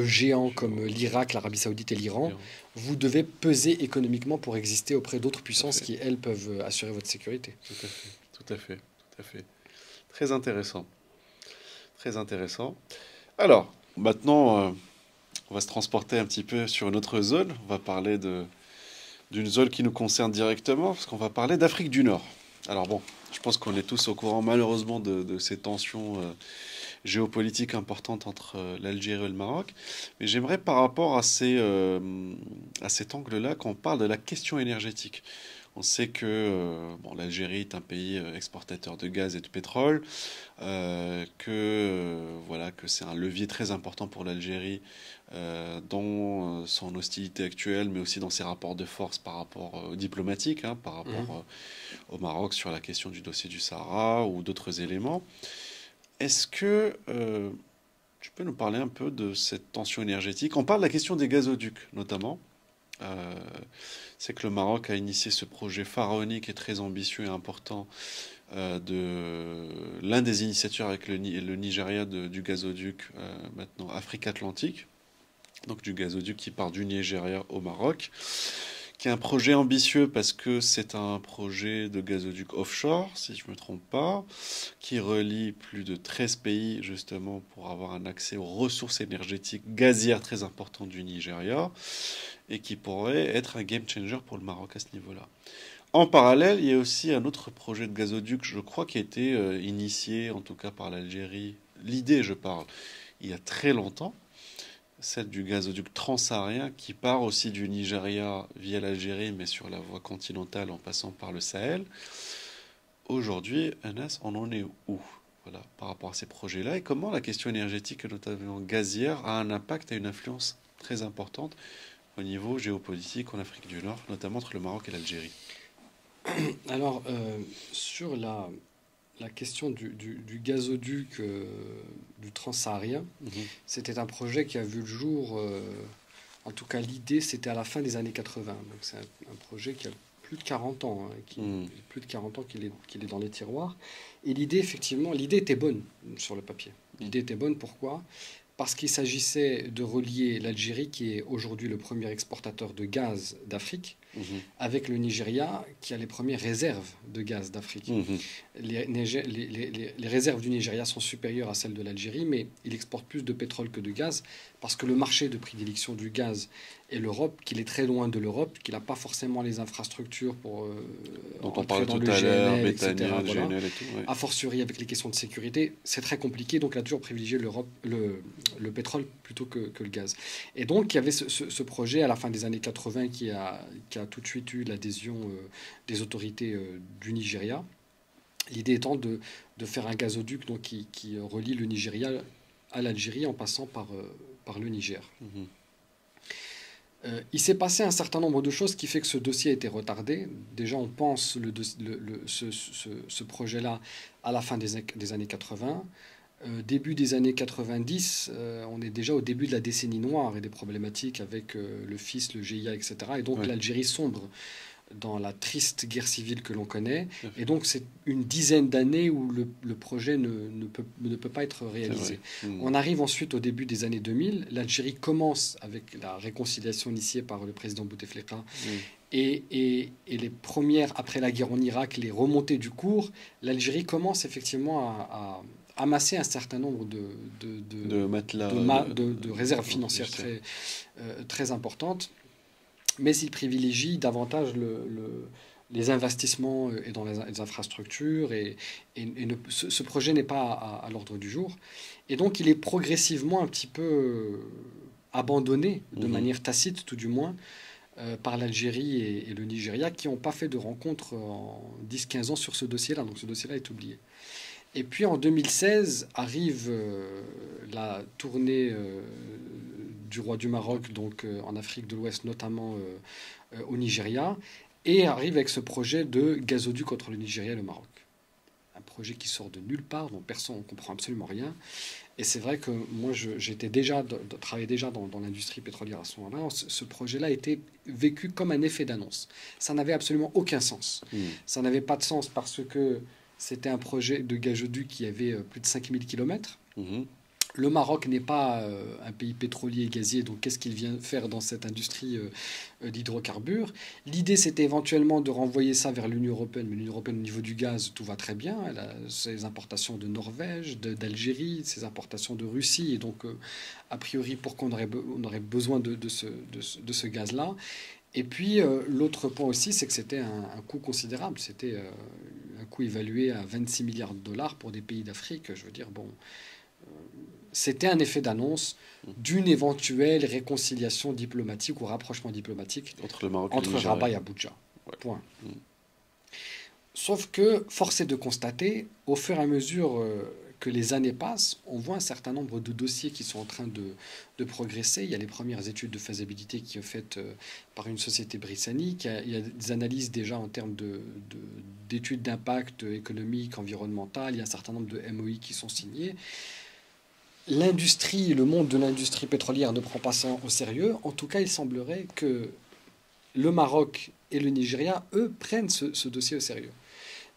géants comme l'Irak, l'Arabie Saoudite et l'Iran, vous devez peser économiquement pour exister auprès d'autres Tout à puissances fait, qui, elles, peuvent assurer votre sécurité. tout à fait, tout à fait, tout à fait. Très intéressant, très intéressant. Alors, maintenant, on va se transporter un petit peu sur une autre zone. On va parler d'une zone qui nous concerne directement, parce qu'on va parler d'Afrique du Nord. Alors bon, je pense qu'on est tous au courant malheureusement de ces tensions géopolitiques importantes entre l'Algérie et le Maroc. Mais j'aimerais par rapport à cet angle-là qu'on parle de la question énergétique. On sait que bon, l'Algérie est un pays exportateur de gaz et de pétrole, voilà, que c'est un levier très important pour l'Algérie dans son hostilité actuelle, mais aussi dans ses rapports de force par rapport aux diplomatiques, hein, par Mhm. rapport au Maroc sur la question du dossier du Sahara ou d'autres éléments. Est-ce que tu peux nous parler un peu de cette tension énergétique? On parle de la question des gazoducs, notamment. Euh, c'est que le Maroc a initié ce projet pharaonique et très ambitieux et important de l'un des initiateurs avec le Nigeria du gazoduc maintenant Afrique Atlantique, donc du gazoduc qui part du Nigeria au Maroc, qui est un projet ambitieux parce que c'est un projet de gazoduc offshore, si je ne me trompe pas, qui relie plus de 13 pays justement pour avoir un accès aux ressources énergétiques gazières très importantes du Nigeria et qui pourrait être un game changer pour le Maroc à ce niveau-là. En parallèle, il y a aussi un autre projet de gazoduc, je crois, qui a été initié, en tout cas par l'Algérie. L'idée, je parle, il y a très longtemps, celle du gazoduc transsaharien qui part aussi du Nigeria via l'Algérie, mais sur la voie continentale en passant par le Sahel. Aujourd'hui, Anas, on en est où? Voilà, par rapport à ces projets-là, et comment la question énergétique, notamment gazière, a un impact et une influence très importante au niveau géopolitique en Afrique du Nord, notamment entre le Maroc et l'Algérie. Alors, sur la question du gazoduc du Transsaharien, Mhm. c'était un projet qui a vu le jour, en tout cas l'idée, c'était à la fin des années 80. Donc c'est un projet qui a plus de 40 ans, hein, Mhm. plus de 40 ans qu'il est dans les tiroirs. Et l'idée, effectivement, l'idée était bonne sur le papier. L'idée était bonne, pourquoi? Parce qu'il s'agissait de relier l'Algérie, qui est aujourd'hui le premier exportateur de gaz d'Afrique, Mhm. avec le Nigeria, qui a les premières réserves de gaz d'Afrique. Mhm. les réserves du Nigeria sont supérieures à celles de l'Algérie, mais il exporte plus de pétrole que de gaz, parce que le marché de prédilection du gaz est l'Europe, qu'il est très loin de l'Europe, qu'il n'a pas forcément les infrastructures pour Dont on entrer parlait dans tout le à l'heure, GNL, etc. méthaniel, Voilà. GNL et tout. Ouais. A fortiori avec les questions de sécurité, c'est très compliqué, donc il a toujours privilégié le pétrole plutôt que le gaz. Et donc il y avait ce projet à la fin des années 80 qui a tout de suite eu l'adhésion des autorités du Nigeria. L'idée étant de faire un gazoduc donc, qui relie le Nigeria à l'Algérie en passant par le Niger. Mhm. Il s'est passé un certain nombre de choses qui fait que ce dossier a été retardé. Déjà, on pense ce projet-là à la fin des années 80. Début des années 90, on est déjà au début de la décennie noire et des problématiques avec le FIS, le GIA, etc. Et donc Ouais. l'Algérie sombre dans la triste guerre civile que l'on connaît. Tout à fait. Et donc c'est une dizaine d'années où le projet ne peut pas être C'est réalisé. vrai. Mhm. On arrive ensuite au début des années 2000. L'Algérie commence avec la réconciliation initiée par le président Bouteflika Mhm. et les premières, après la guerre en Irak, les remontées du cours. L'Algérie commence effectivement à amasser un certain nombre De matelas, de réserves financières très importantes, mais il privilégie davantage les investissements et dans les infrastructures, ce projet n'est pas à l'ordre du jour. Et donc il est progressivement un petit peu abandonné, de Mhm. manière tacite tout du moins, par l'Algérie et le Nigeria, qui n'ont pas fait de rencontre en 10-15 ans sur ce dossier-là. Donc ce dossier-là est oublié. Et puis en 2016 arrive la tournée du roi du Maroc, donc en Afrique de l'Ouest, notamment au Nigeria, et arrive avec ce projet de gazoduc entre le Nigeria et le Maroc. Un projet qui sort de nulle part, dont personne ne comprend absolument rien. Et c'est vrai que moi, travaillais déjà dans l'industrie pétrolière à ce moment-là. Ce projet-là a été vécu comme un effet d'annonce. Ça n'avait absolument aucun sens. Mhm. Ça n'avait pas de sens parce que c'était un projet de gazoduc qui avait plus de 5000 km. Mhm. Le Maroc n'est pas un pays pétrolier et gazier, donc qu'est-ce qu'il vient faire dans cette industrie d'hydrocarbures? L'idée, c'était éventuellement de renvoyer ça vers l'Union européenne, mais l'Union européenne, au niveau du gaz, tout va très bien. Elle a ses importations de Norvège, d'Algérie, ses importations de Russie, et donc, a priori, pourquoi on aurait besoin de ce gaz-là? Et puis, l'autre point aussi, c'est que c'était un coût considérable. C'était un coût évalué à 26 milliards de dollars pour des pays d'Afrique. Je veux dire, bon, c'était un effet d'annonce d'une éventuelle réconciliation diplomatique ou rapprochement diplomatique Entre le Maroc et le entre Nigeria. Rabat et Abuja. Ouais. Point. Mhm. Sauf que, force est de constater, au fur et à mesure que les années passent, on voit un certain nombre de dossiers qui sont en train de progresser. Il y a les premières études de faisabilité qui sont faites par une société britannique. Il y a des analyses déjà en termes d'études d'impact économique, environnemental. Il y a un certain nombre de MOI qui sont signés. L'industrie, le monde de l'industrie pétrolière ne prend pas ça au sérieux. En tout cas, il semblerait que le Maroc et le Nigeria, eux, prennent ce dossier au sérieux.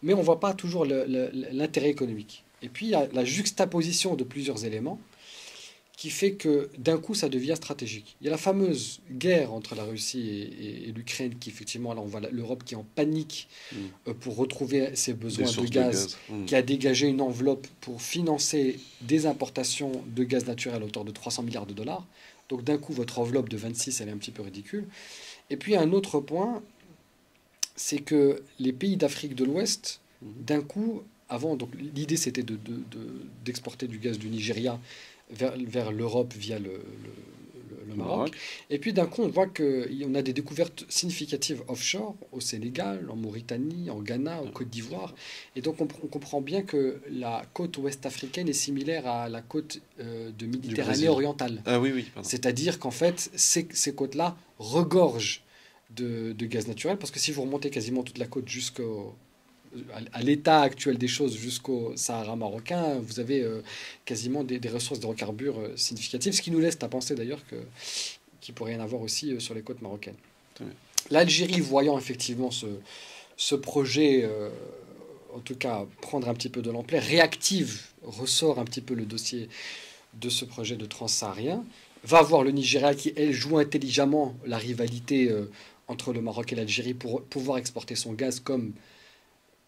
Mais on ne voit pas toujours l'intérêt économique. Et puis, il y a la juxtaposition de plusieurs éléments qui fait que d'un coup, ça devient stratégique. Il y a la fameuse guerre entre la Russie et l'Ukraine qui, effectivement, là, on voit l'Europe qui est en panique pour retrouver ses Des besoins de sources de gaz, gaz. Mhm. qui a dégagé une enveloppe pour financer des importations de gaz naturel à hauteur de 300 milliards de dollars. Donc, d'un coup, votre enveloppe de 26, elle est un petit peu ridicule. Et puis, un autre point, c'est que les pays d'Afrique de l'Ouest, d'un coup, avant, donc l'idée c'était d'exporter du gaz du Nigeria vers l'Europe via le Le Maroc. Maroc. Et puis d'un coup, on voit qu'on a des découvertes significatives offshore, au Sénégal, en Mauritanie, en Ghana, en Côte d'Ivoire. Et donc on comprend bien que la côte ouest africaine est similaire à la côte de Méditerranée Brésil. orientale. Ah oui, oui, pardon. C'est-à-dire qu'en fait, ces côtes-là regorgent de gaz naturel, parce que si vous remontez quasiment toute la côte à l'état actuel des choses jusqu'au Sahara marocain, vous avez quasiment des ressources d'hydrocarbures significatives, ce qui nous laisse à penser d'ailleurs qu'il pourrait y en avoir aussi sur les côtes marocaines. Très bien. L'Algérie, voyant effectivement ce projet, en tout cas prendre un petit peu de l'ampleur, réactive, ressort un petit peu le dossier de ce projet de transsaharien, va voir le Nigeria qui, elle, joue intelligemment la rivalité entre le Maroc et l'Algérie pour pouvoir exporter son gaz comme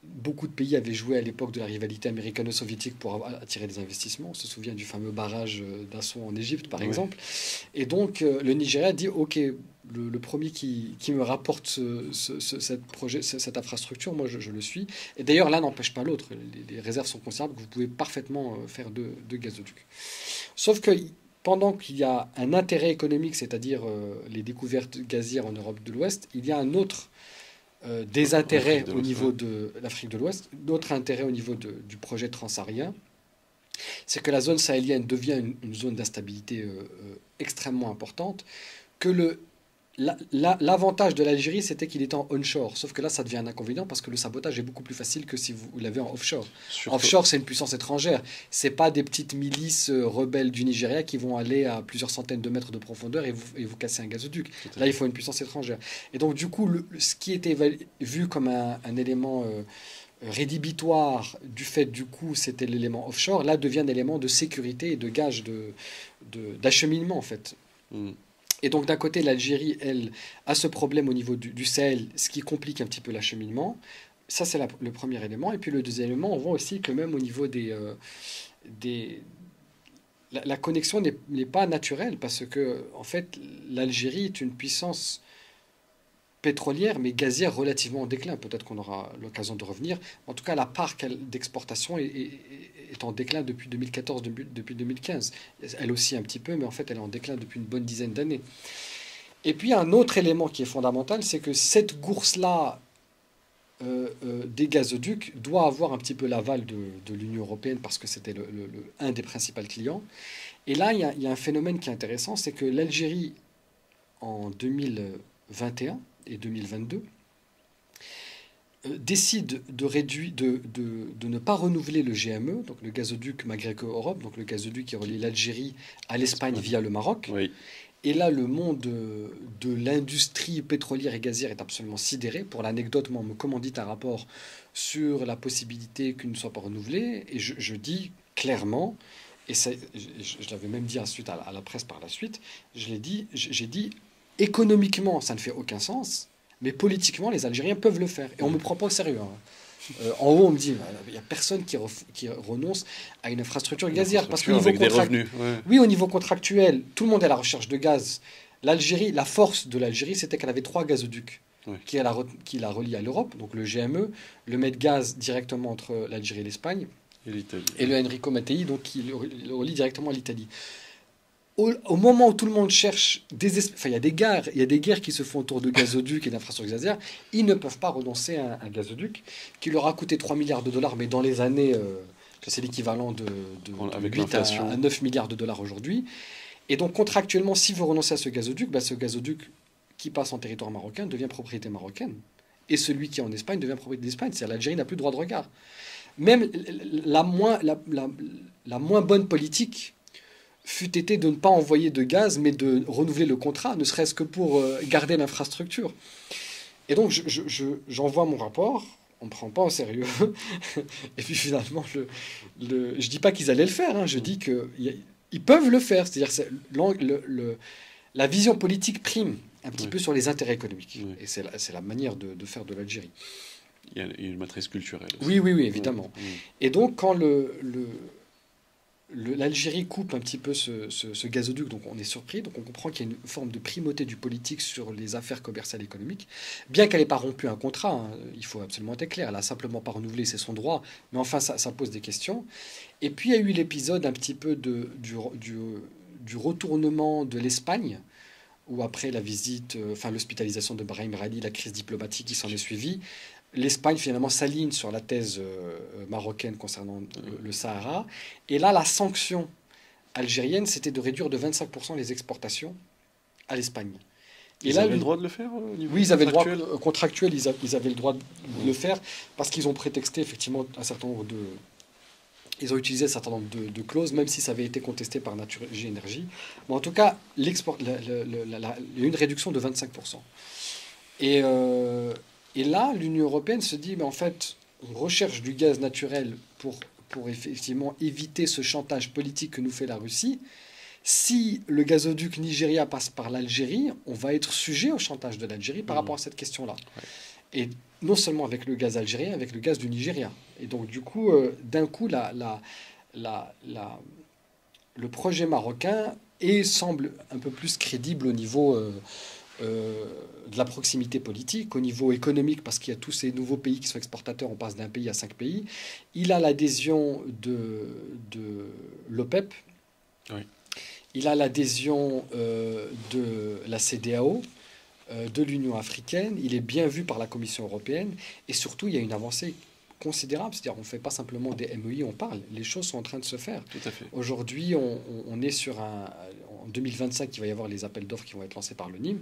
beaucoup de pays avaient joué à l'époque de la rivalité américano-soviétique pour attirer des investissements. On se souvient du fameux barrage d'Aswan en Égypte, par Oui. exemple. Et donc, le Nigeria dit, OK, le premier qui me rapporte cette infrastructure, moi, je le suis. Et d'ailleurs, l'un n'empêche pas l'autre. Les réserves sont considérables, que vous pouvez parfaitement faire deux gazoducs. Sauf que pendant qu'il y a un intérêt économique, c'est-à-dire les découvertes gazières en Europe de l'Ouest, il y a un autre des L'Afrique intérêts de au l'Ouest, ouais. niveau de l'Afrique de l'Ouest, d'autres intérêts au niveau du projet transsaharien, c'est que la zone sahélienne devient une zone d'instabilité extrêmement importante, que l'avantage de l'Algérie, c'était qu'il était en onshore. Sauf que là, ça devient un inconvénient parce que le sabotage est beaucoup plus facile que si vous l'avez en offshore. Surtout, Offshore, c'est une puissance étrangère. C'est pas des petites milices rebelles du Nigeria qui vont aller à plusieurs centaines de mètres de profondeur et vous casser un gazoduc. tout à Là, il fait. faut une puissance étrangère. Et donc, du coup, ce qui était vu comme un élément rédhibitoire du fait du coup, c'était l'élément offshore, là devient un élément de sécurité et de gage d'acheminement, en fait. Mm. Et donc d'un côté, l'Algérie, elle, a ce problème au niveau du Sahel, ce qui complique un petit peu l'acheminement. Ça, c'est le premier élément. Et puis le deuxième élément, on voit aussi que même au niveau des la connexion n'est pas naturelle parce que, en fait, l'Algérie est une puissance pétrolière, mais gazière relativement en déclin. Peut-être qu'on aura l'occasion de revenir. En tout cas, la part d'exportation est en déclin depuis 2014, depuis 2015. Elle aussi un petit peu, mais en fait, elle est en déclin depuis une bonne dizaine d'années. Et puis, un autre élément qui est fondamental, c'est que cette bourse-là des gazoducs doit avoir un petit peu l'aval de l'Union européenne parce que c'était un des principaux clients. Et là, il y a un phénomène qui est intéressant, c'est que l'Algérie, en 2021 et 2022, décide de ne pas renouveler le GME, donc le gazoduc Maghreb-Europe, donc le gazoduc qui relie l'Algérie à l'Espagne Espagne. via le Maroc. Oui. Et là, le monde de l'industrie pétrolière et gazière est absolument sidéré. Pour l'anecdote, moi, on me commandite un rapport sur la possibilité qu'il ne soit pas renouvelé. Et je dis clairement, et je l'avais même dit ensuite à la presse par la suite, j'ai dit, économiquement, ça ne fait aucun sens, mais politiquement, les Algériens peuvent le faire. Et on ne me prend pas au sérieux, hein. En haut, on me dit, il n'y a personne qui renonce à une infrastructure Une gazière. Parce qu'au infrastructure niveau avec des revenus. Ouais. oui, au niveau contractuel, tout le monde est à la recherche de gaz. L'Algérie, la force de l'Algérie, c'était qu'elle avait 3 gazoducs Ouais. qui la relient à l'Europe, donc le GME, le Medgaz directement entre l'Algérie et l'Espagne, Et l'Italie. et le Enrico Mattei, donc qui le relie directement à l'Italie. Au moment où tout le monde cherche, enfin, il y a des guerres qui se font autour de gazoducs et d'infrastructures gazières, ils ne peuvent pas renoncer à un gazoduc qui leur a coûté 3 milliards de dollars, mais dans les années, c'est l'équivalent de Avec 8 l'inflation. à 9 milliards de dollars aujourd'hui. Et donc contractuellement, si vous renoncez à ce gazoduc qui passe en territoire marocain devient propriété marocaine. Et celui qui est en Espagne devient propriété d'Espagne. C'est-à-dire l'Algérie n'a plus de droit de regard. Même la moins bonne politique fut été de ne pas envoyer de gaz, mais de renouveler le contrat, ne serait-ce que pour garder l'infrastructure. Et donc, j'envoie mon rapport, on ne me prend pas au sérieux, et puis finalement, je dis pas qu'ils allaient le faire, hein, je dis qu'ils peuvent le faire, c'est-à-dire la vision politique prime un petit Ouais. peu sur les intérêts économiques, Ouais. et c'est la manière de faire de l'Algérie. Il y a une matrice culturelle aussi. Oui, Ouais. évidemment. Mm. Et donc, quand l'Algérie coupe un petit peu ce gazoduc, donc on est surpris, donc on comprend qu'il y a une forme de primauté du politique sur les affaires commerciales et économiques, bien qu'elle n'ait pas rompu un contrat, hein, il faut absolument être clair, elle n'a simplement pas renouvelé, c'est son droit, mais enfin ça pose des questions. Et puis il y a eu l'épisode un petit peu du retournement de l'Espagne, où après la visite, enfin l'hospitalisation de Brahim Rali, la crise diplomatique qui s'en est suivie, l'Espagne finalement s'aligne sur la thèse marocaine concernant le Sahara. Et là, la sanction algérienne, c'était de réduire de 25% les exportations à l'Espagne. Et Ils là, avaient le droit de le faire au niveau oui, ils avaient le droit contractuel. contractuel, ils avaient le droit de le faire parce qu'ils ont prétexté effectivement un certain nombre de. Ils ont utilisé un certain nombre de clauses, même si ça avait été contesté par Naturgy Energy. Mais en tout cas, il y a eu une réduction de 25%. Et, et là, l'Union européenne se dit, mais en fait, on recherche du gaz naturel pour effectivement éviter ce chantage politique que nous fait la Russie. Si le gazoduc Nigeria passe par l'Algérie, on va être sujet au chantage de l'Algérie par rapport à cette question-là. Et non seulement avec le gaz algérien, avec le gaz du Nigeria. Et donc, du coup, d'un coup, la- le projet marocain semble un peu plus crédible au niveau de la proximité politique, au niveau économique, parce qu'il y a tous ces nouveaux pays qui sont exportateurs, on passe d'un pays à 5 pays. Il a l'adhésion de l'OPEP, Oui, il a l'adhésion de la CEDEAO, de l'Union africaine, il est bien vu par la Commission européenne, et surtout, il y a une avancée considérable, c'est-à-dire on ne fait pas simplement des MEI, on parle, les choses sont en train de se faire. tout à fait. Aujourd'hui, on est sur en 2025, il va y avoir les appels d'offres qui vont être lancés par le NIM.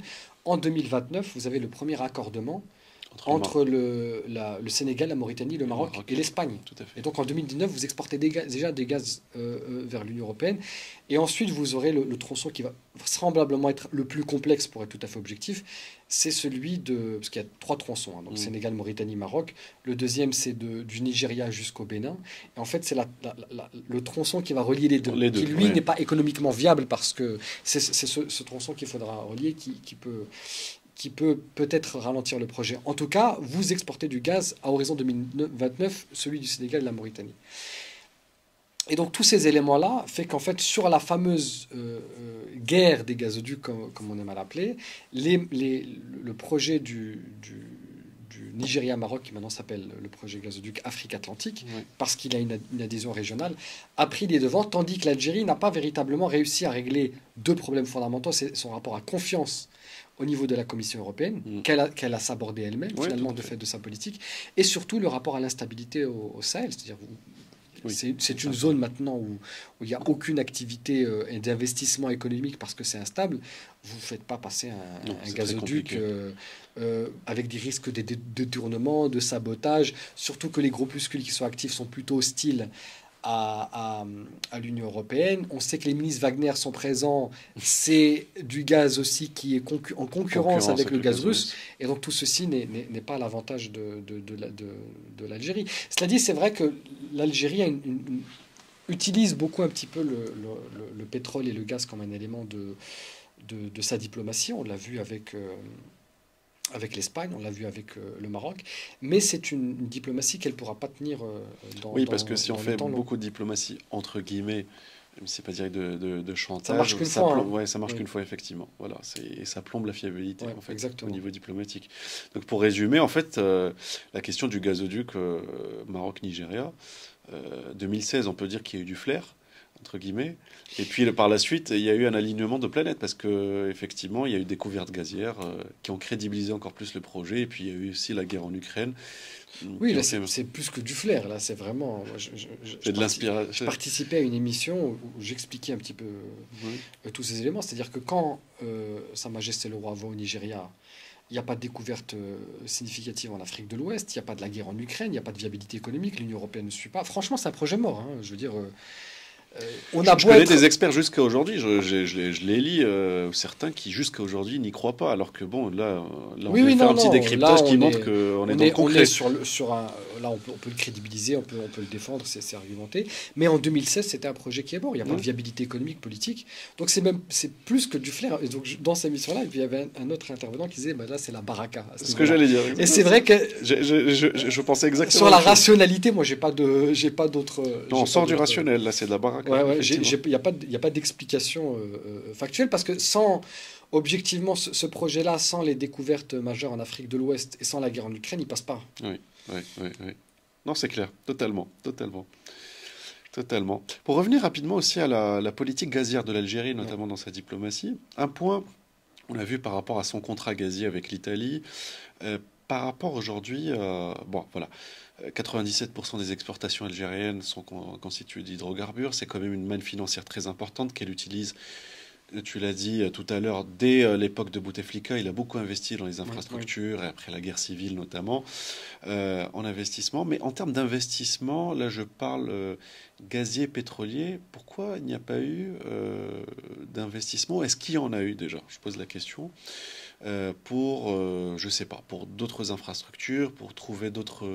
En 2029, vous avez le premier raccordement Entre le Maroc entre le Sénégal, la Mauritanie, le et le Maroc Maroc, et l'Espagne. tout à fait. Et donc en 2019, vous exportez déjà des gaz vers l'Union européenne. Et ensuite, vous aurez le tronçon qui va vraisemblablement être le plus complexe, pour être tout à fait objectif. C'est celui de... Parce qu'il y a 3 tronçons, hein, donc Mm. Sénégal, Mauritanie, Maroc. Le deuxième, c'est du Nigeria jusqu'au Bénin. Et en fait, c'est le tronçon qui va relier les deux, Les deux, qui lui ouais. n'est pas économiquement viable parce que c'est ce tronçon qu'il faudra relier qui peut peut-être ralentir le projet. En tout cas, vous exportez du gaz à horizon 2029, celui du Sénégal et de la Mauritanie. Et donc tous ces éléments-là fait qu'en fait sur la fameuse guerre des gazoducs, comme on aime à l'appeler, le projet du Nigeria-Maroc, qui maintenant s'appelle le projet gazoduc Afrique-Atlantique, Ouais. parce qu'il a une adhésion régionale, a pris les devants, tandis que l'Algérie n'a pas véritablement réussi à régler 2 problèmes fondamentaux. C'est son rapport à confiance au niveau de la Commission européenne, Mm. qu'elle a sabordé elle-même, Ouais, finalement, tout à de fait. fait de sa politique, et surtout le rapport à l'instabilité au Sahel. C'est-à-dire, Oui, c'est une ça. zone maintenant où il n'y a aucune activité et d'investissement économique parce que c'est instable. Vous ne faites pas passer Non, un c'est très gazoduc compliqué. avec des risques de détournement, de sabotage, surtout que les groupuscules qui sont actifs sont plutôt hostiles à, à l'Union européenne. On sait que les milices Wagner sont présents. C'est du gaz aussi qui est en concurrence avec le gaz russe. Et donc tout ceci n'est pas à l'avantage de l'Algérie. Cela dit, c'est vrai que l'Algérie utilise beaucoup un petit peu le pétrole et le gaz comme un élément de sa diplomatie. On l'a vu avec l'Espagne, on l'a vu avec le Maroc, mais c'est une diplomatie qu'elle ne pourra pas tenir Oui, parce que si on dans le fait temps long. beaucoup de diplomatie, entre guillemets, même si c'est pas direct de Ça marche chantage, qu'une ça fois, plombe, hein. ouais, ça marche Oui, qu'une fois, effectivement. Voilà, et ça plombe la fiabilité, ouais, en fait, au exactement. niveau diplomatique. Donc, pour résumer, en fait, la question du gazoduc Maroc-Nigeria, 2016, on peut dire qu'il y a eu du flair, entre guillemets. Et puis, par la suite, il y a eu un alignement de planètes, parce que effectivement, il y a eu des découvertes gazières qui ont crédibilisé encore plus le projet. Et puis, il y a eu aussi la guerre en Ukraine, Oui, qui là, ont fait... c'est plus que du flair. Là, c'est vraiment. Moi, C'est de je l'inspiration. participais à une émission où j'expliquais un petit peu Oui, tous ces éléments. C'est-à-dire que quand Sa Majesté le Roi va au Nigeria, il n'y a pas de découverte significative en Afrique de l'Ouest, il n'y a pas de la guerre en Ukraine, il n'y a pas de viabilité économique, l'Union européenne ne suit pas. Franchement, c'est un projet mort, hein. Je veux dire, on a Je beau connais être. des experts jusqu'à aujourd'hui, je les lis, certains qui jusqu'à aujourd'hui n'y croient pas, alors que bon, là on Oui, vient oui, de faire non, un petit non. Là, décryptage qui montre qu'on est dans le on est concret. sur un. Là, on peut le crédibiliser, on peut le défendre, c'est argumenté. Mais en 2016, c'était un projet qui est mort. Il n'y a pas de Ouais. viabilité économique, politique. Donc, c'est plus que du flair. Et donc, dans ces missions-là, il y avait un autre intervenant qui disait, bah, là, c'est la baraka à ce C'est ce que niveau-là. j'allais dire. Et c'est vrai que Je pensais exactement sur la la même chose. rationalité, moi, j'ai pas d'autres. Non, on sort du rationnel, là c'est de la baraque, Ouais, ouais, effectivement. il n'y a pas d'explication factuelle parce que sans, objectivement, ce projet-là, sans les découvertes majeures en Afrique de l'Ouest et sans la guerre en Ukraine, il passe pas. Oui, oui, oui, oui. Non, c'est clair, totalement, totalement. Totalement. Pour revenir rapidement aussi à la politique gazière de l'Algérie, Ouais. notamment dans sa diplomatie, un point, on l'a vu par rapport à son contrat gazier avec l'Italie, par rapport aujourd'hui, bon, voilà, 97% des exportations algériennes sont constituées d'hydrocarbures, c'est quand même une manne financière très importante qu'elle utilise. Tu l'as dit tout à l'heure, dès l'époque de Bouteflika, il a beaucoup investi dans les Ouais, ouais. infrastructures, et après la guerre civile notamment, en investissement. Mais en termes d'investissement, là je parle gazier, pétrolier, pourquoi il n'y a pas eu d'investissement? Est-ce qu'il y en a eu déjà? Je pose la question. Pour, je sais pas, pour d'autres infrastructures, pour trouver d'autres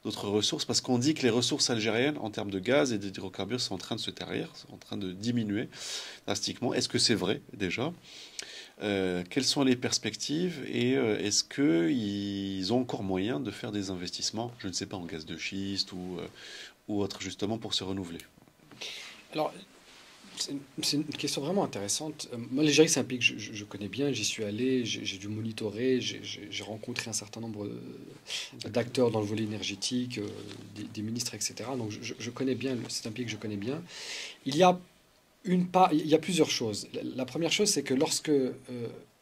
ressources, parce qu'on dit que les ressources algériennes en termes de gaz et d'hydrocarbures sont en train de se tarir, sont en train de diminuer drastiquement. Est-ce que c'est vrai déjà? Quelles sont les perspectives et est-ce qu'ils ont encore moyen de faire des investissements, je ne sais pas, en gaz de schiste ou autre, justement, pour se renouveler? Alors, c'est une question vraiment intéressante. Moi, l'Algérie, c'est un pays que je connais bien, j'y suis allé, j'ai dû monitorer, j'ai rencontré un certain nombre d'acteurs dans le volet énergétique, des ministres, etc. Donc, je connais bien, c'est un pays que je connais bien. Il y a il y a plusieurs choses. La première chose, c'est que lorsque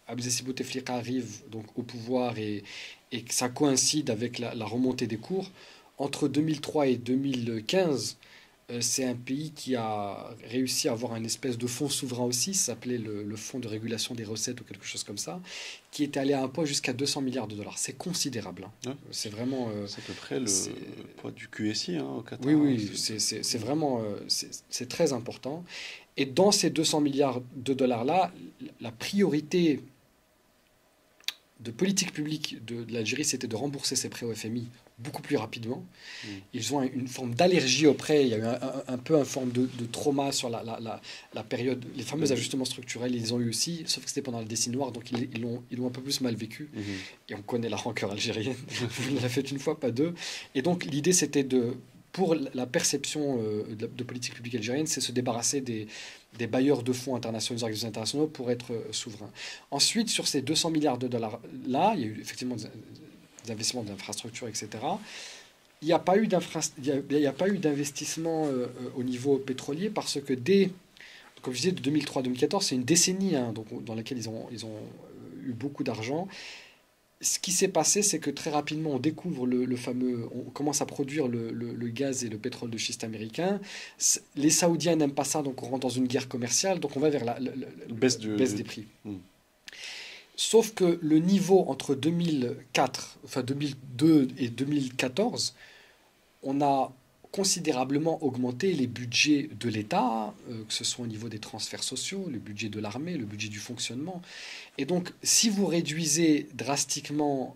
Abdelaziz Bouteflika arrive donc au pouvoir et que ça coïncide avec la remontée des cours, entre 2003 et 2015, c'est un pays qui a réussi à avoir un espèce de fonds souverain aussi, ça s'appelait le Fonds de régulation des recettes ou quelque chose comme ça, qui est allé à un poids jusqu'à 200 milliards de dollars. C'est considérable, hein. Ouais, C'est vraiment... c'est à peu près le c'est- poids du QSI, hein, au oui, Qatar, hein, oui, c'est vraiment... c'est très important. Et dans ces 200 milliards de dollars-là, la priorité de politique publique de l'Algérie, c'était de rembourser ses prêts au FMI beaucoup plus rapidement. Mm. Ils ont une forme d'allergie au prêt. Il y a eu un peu une forme de trauma sur la période. Les fameux ajustements structurels, ils ont eu aussi, sauf que c'était pendant le décennier, donc ils l'ont un peu plus mal vécu. Mhm. Et on connaît la rancœur algérienne. Vous l'avez fait une fois, pas deux. Et donc l'idée, c'était pour la perception de politique publique algérienne, c'est se débarrasser des bailleurs de fonds internationaux, des organismes internationaux pour être souverain. Ensuite, sur ces 200 milliards de dollars-là, il y a eu effectivement des investissements d'infrastructures, etc. Il n'y a pas eu d'investissement au niveau pétrolier parce que comme je disais, de 2003 à 2014, c'est une décennie, hein, donc, dans laquelle ils ont eu beaucoup d'argent. Ce qui s'est passé, c'est que très rapidement, on découvre le fameux, on commence à produire le gaz et le pétrole de schiste américain. Les Saoudiens n'aiment pas ça, donc on rentre dans une guerre commerciale, donc on va vers la baisse des prix. Mm. Sauf que le niveau entre 2002 et 2014, on a considérablement augmenté les budgets de l'État, que ce soit au niveau des transferts sociaux, le budget de l'armée, le budget du fonctionnement. Et donc, si vous réduisez drastiquement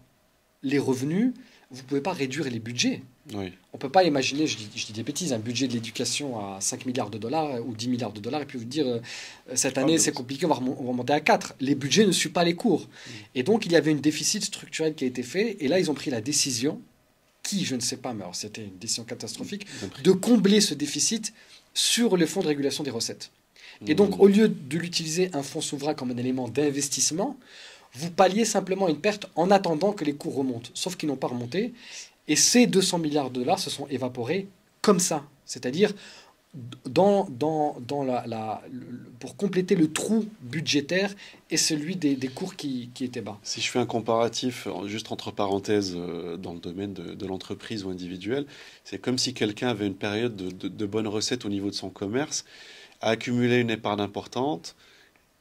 les revenus, vous ne pouvez pas réduire les budgets. Oui. On ne peut pas imaginer, je dis des bêtises, un budget de l'éducation à 5 milliards de dollars ou 10 milliards de dollars et puis vous dire cette année c'est compliqué, on va remonter à 4. Les budgets ne suivent pas les cours. Et donc il y avait un déficit structurel qui a été fait et là ils ont pris la décision, je ne sais pas, mais alors c'était une décision catastrophique, de combler ce déficit sur le fonds de régulation des recettes. Et donc au lieu de l'utiliser un fonds souverain comme un élément d'investissement, vous palliez simplement une perte en attendant que les cours remontent. Sauf qu'ils n'ont pas remonté. Et ces 200 milliards de dollars se sont évaporés comme ça. C'est-à-dire pour compléter le trou budgétaire et celui des cours qui étaient bas. Si je fais un comparatif, juste entre parenthèses, dans le domaine de l'entreprise ou individuel, c'est comme si quelqu'un avait une période de bonnes recettes au niveau de son commerce, a accumulé une épargne importante,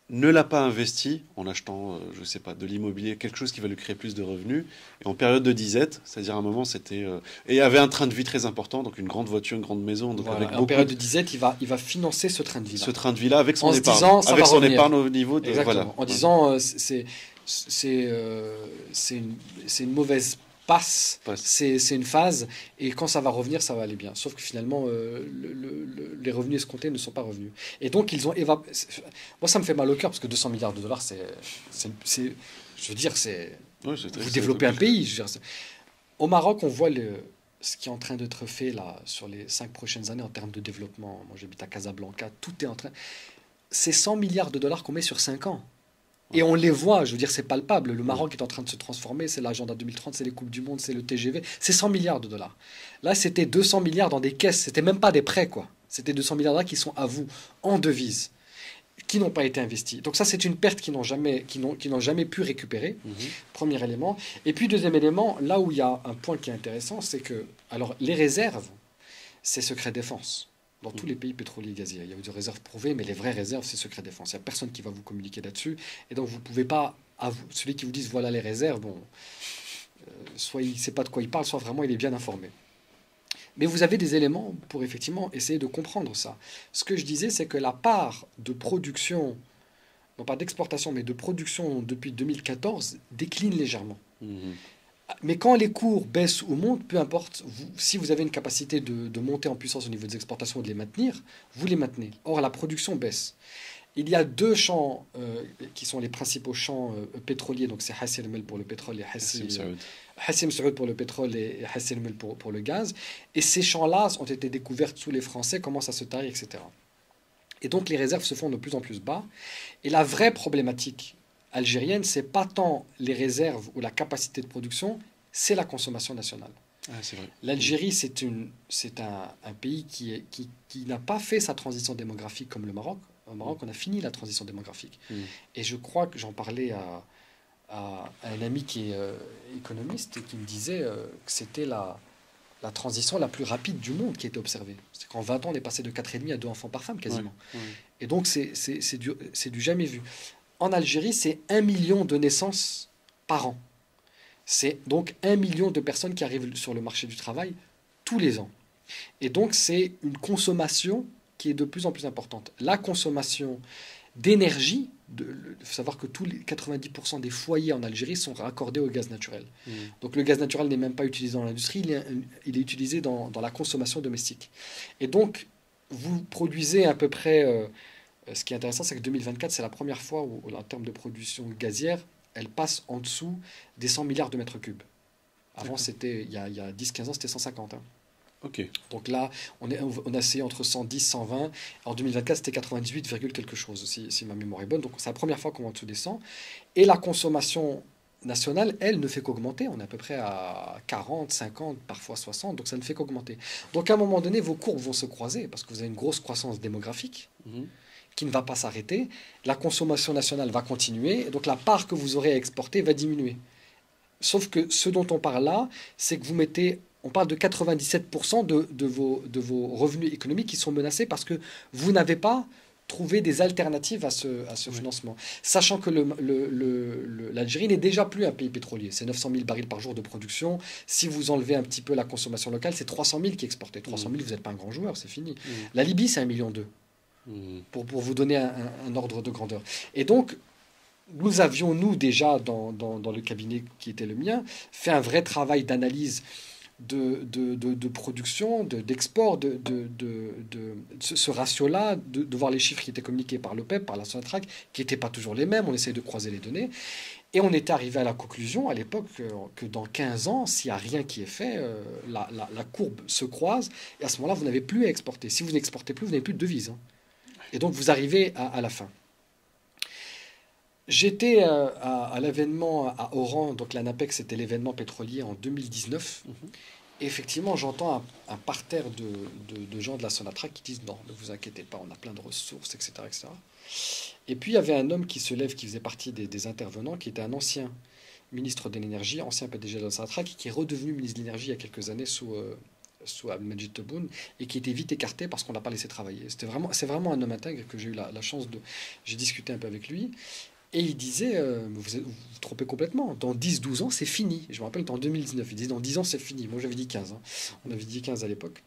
ne l'a pas investi en achetant, je ne sais pas, de l'immobilier, quelque chose qui va lui créer plus de revenus, et en période de disette, c'est-à-dire à un moment c'était... et avait un train de vie très important, donc une grande voiture, une grande maison. Donc voilà. En période de disette, il va financer ce train de vie-là. Ce train de vie-là avec son épargne. Disant, avec son épargne au niveau de... Exactement. Voilà. En disant, c'est une mauvaise passe, c'est une phase, et quand ça va revenir, ça va aller bien. Sauf que finalement, les revenus escomptés ne sont pas revenus. Et donc, ils ont évaporé. Moi, ça me fait mal au cœur, parce que 200 milliards de dollars, je veux dire, c'est... Oui, vous développez un pays. Je veux dire, au Maroc, on voit ce qui est en train d'être fait là, sur les 5 prochaines années en termes de développement. Moi, j'habite à Casablanca, tout est en train... C'est 100 milliards de dollars qu'on met sur 5 ans. Et on les voit, je veux dire, c'est palpable. Le Maroc est en train de se transformer, c'est l'agenda 2030, c'est les Coupes du Monde, c'est le TGV, c'est 100 milliards de dollars. Là, c'était 200 milliards dans des caisses, c'était même pas des prêts, quoi. C'était 200 milliards de dollars qui sont à vous, en devises, qui n'ont pas été investis. Donc ça, c'est une perte qu'ils n'ont jamais pu récupérer, premier élément. Et puis, deuxième élément, là où il y a un point qui est intéressant, c'est que, alors, les réserves, c'est secret défense. Dans tous les pays pétroliers et gaziers, il y a eu des réserves prouvées, mais les vraies réserves, c'est secret défense. Il n'y a personne qui va vous communiquer là-dessus. Et donc, vous ne pouvez pas... Celui qui vous dit, voilà les réserves, bon, soit il ne sait pas de quoi il parle, soit vraiment il est bien informé. Mais vous avez des éléments pour effectivement essayer de comprendre ça. Ce que je disais, c'est que la part de production, non pas d'exportation, mais de production depuis 2014, décline légèrement. Mais quand les cours baissent ou montent, peu importe, si vous avez une capacité de monter en puissance au niveau des exportations et de les maintenir, vous les maintenez. Or, la production baisse. Il y a deux champs qui sont les principaux champs pétroliers, donc c'est Hassi R'Mel pour le pétrole et Hassim Saoud. Hassi Msaoud pour le pétrole et Hassi R'Mel pour le gaz. Et ces champs-là ont été découverts sous les Français, commencent à se tailler, etc. Et donc les réserves se font de plus en plus bas. Et la vraie problématique algérienne, c'est pas tant les réserves ou la capacité de production, c'est la consommation nationale. Ah, c'est vrai. L'Algérie, c'est un pays qui n'a pas fait sa transition démographique comme le Maroc. Au Maroc, on a fini la transition démographique. Mm. Et je crois que j'en parlais à un ami qui est économiste et qui me disait que c'était la transition la plus rapide du monde qui a été observée. C'est qu'en 20 ans, on est passé de 4,5 à 2 enfants par femme Ouais, quasiment. ouais. Et donc, c'est du jamais vu. En Algérie, c'est 1 million de naissances par an. C'est donc 1 million de personnes qui arrivent sur le marché du travail tous les ans. Et donc, c'est une consommation qui est de plus en plus importante. La consommation d'énergie, il faut savoir que tous les 90% des foyers en Algérie sont raccordés au gaz naturel. Mm. Donc le gaz naturel n'est même pas utilisé dans l'industrie, il est utilisé dans la consommation domestique. Et donc, vous produisez à peu près... ce qui est intéressant, c'est que 2024, c'est la première fois où, en termes de production gazière, elle passe en dessous des 100 milliards de mètres cubes. Avant, D'accord. c'était, il y a 10-15 ans, c'était 150. Hein. Ok. Donc là, on a essayé entre 110, 120. En 2024, c'était 98, quelque chose, si ma mémoire est bonne. Donc c'est la première fois qu'on va en dessous des 100. Et la consommation nationale, elle, ne fait qu'augmenter. On est à peu près à 40, 50, parfois 60. Donc ça ne fait qu'augmenter. Donc à un moment donné, vos courbes vont se croiser parce que vous avez une grosse croissance démographique Mhm. qui ne va pas s'arrêter. La consommation nationale va continuer. Et donc la part que vous aurez à exporter va diminuer. Sauf que ce dont on parle là, c'est que vous mettez, on parle de 97% de vos revenus économiques qui sont menacés parce que vous n'avez pas trouvé des alternatives à ce Ouais. financement. Sachant que l'Algérie n'est déjà plus un pays pétrolier. C'est 900 000 barils par jour de production. Si vous enlevez un petit peu la consommation locale, c'est 300 000 qui est exporté. 300 000, vous n'êtes pas un grand joueur, c'est fini. Mm. La Libye, c'est 1,2 million, Mm. pour vous donner un ordre de grandeur. Et donc, nous avions, nous, déjà, dans le cabinet qui était le mien, fait un vrai travail d'analyse de production, d'export, ce ratio-là, de voir les chiffres qui étaient communiqués par l'OPEP, par la Sonatrach, qui n'étaient pas toujours les mêmes. On essaye de croiser les données. Et on était arrivé à la conclusion, à l'époque, que dans 15 ans, s'il n'y a rien qui est fait, la courbe se croise. Et à ce moment-là, vous n'avez plus à exporter. Si vous n'exportez plus, vous n'avez plus de devises. Hein. Et donc, vous arrivez à la fin. J'étais à l'événement à Oran, donc l'ANAPEC, c'était l'événement pétrolier en 2019. Mhm. Et effectivement, j'entends un parterre de gens de la Sonatrach qui disent non, ne vous inquiétez pas, on a plein de ressources, etc., etc. Et puis il y avait un homme qui se lève, qui faisait partie des intervenants, qui était un ancien ministre de l'énergie, ancien PDG de la Sonatrach, qui est redevenu ministre de l'énergie il y a quelques années sous Abdelmajid Tebboune et qui était vite écarté parce qu'on l'a pas laissé travailler. C'est vraiment un homme intègre que j'ai eu la chance de... J'ai discuté un peu avec lui. Et il disait, vous vous trompez complètement, dans 10-12 ans, c'est fini. Je me rappelle, en 2019, il disait, dans 10 ans, c'est fini. Moi, j'avais dit 15. Hein. On avait dit 15 à l'époque.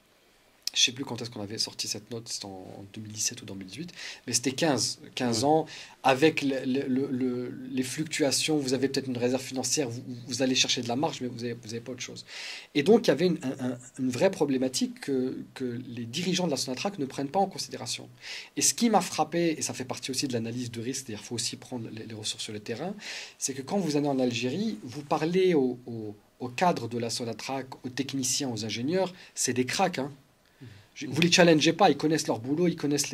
Je ne sais plus quand est-ce qu'on avait sorti cette note, c'était en 2017 ou 2018, mais c'était 15 Ouais. ans, avec les fluctuations, vous avez peut-être une réserve financière, vous allez chercher de la marge, mais vous avez pas autre chose. Et donc, il y avait une vraie problématique que les dirigeants de la Sonatrach ne prennent pas en considération. Et ce qui m'a frappé, et ça fait partie aussi de l'analyse de risque, c'est-à-dire qu'il faut aussi prendre les ressources sur le terrain, c'est que quand vous allez en Algérie, vous parlez aux cadres de la Sonatrach, aux techniciens, aux ingénieurs, c'est des cracks, hein. Vous les challengez pas, ils connaissent leur boulot, ils connaissent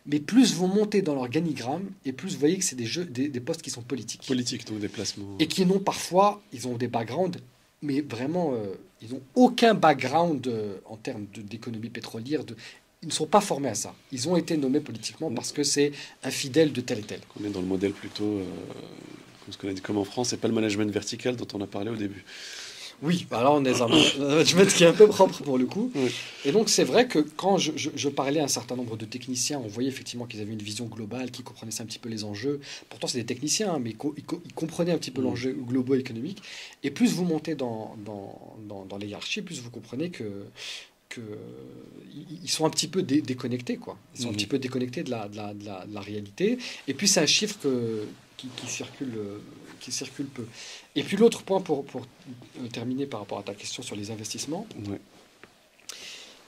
Mais plus vous montez dans l'organigramme, et plus vous voyez que c'est des postes qui sont politiques. Politique, donc déplacement. Et qui n'ont parfois, ils ont des backgrounds, mais vraiment, ils n'ont aucun background en termes d'économie pétrolière. Ils ne sont pas formés à ça. Ils ont été nommés politiquement parce que c'est un fidèle de tel et tel. On est dans le modèle plutôt, comme ce qu'on a dit, comme en France, c'est pas le management vertical dont on a parlé au début. Oui, alors on est dans un management qui est un peu propre pour le coup. Oui. Et donc c'est vrai que quand je parlais à un certain nombre de techniciens, on voyait effectivement qu'ils avaient une vision globale, qu'ils comprenaient un petit peu les enjeux. Pourtant c'est des techniciens, hein, mais ils comprenaient un petit peu l'enjeu global économique. Et plus vous montez dans les hiérarchies, plus vous comprenez que ils sont un petit peu déconnectés, quoi. Ils sont un petit peu déconnectés de la réalité. Et puis c'est un chiffre qui circulent peu. Et puis l'autre point pour terminer par rapport à ta question sur les investissements, Ouais.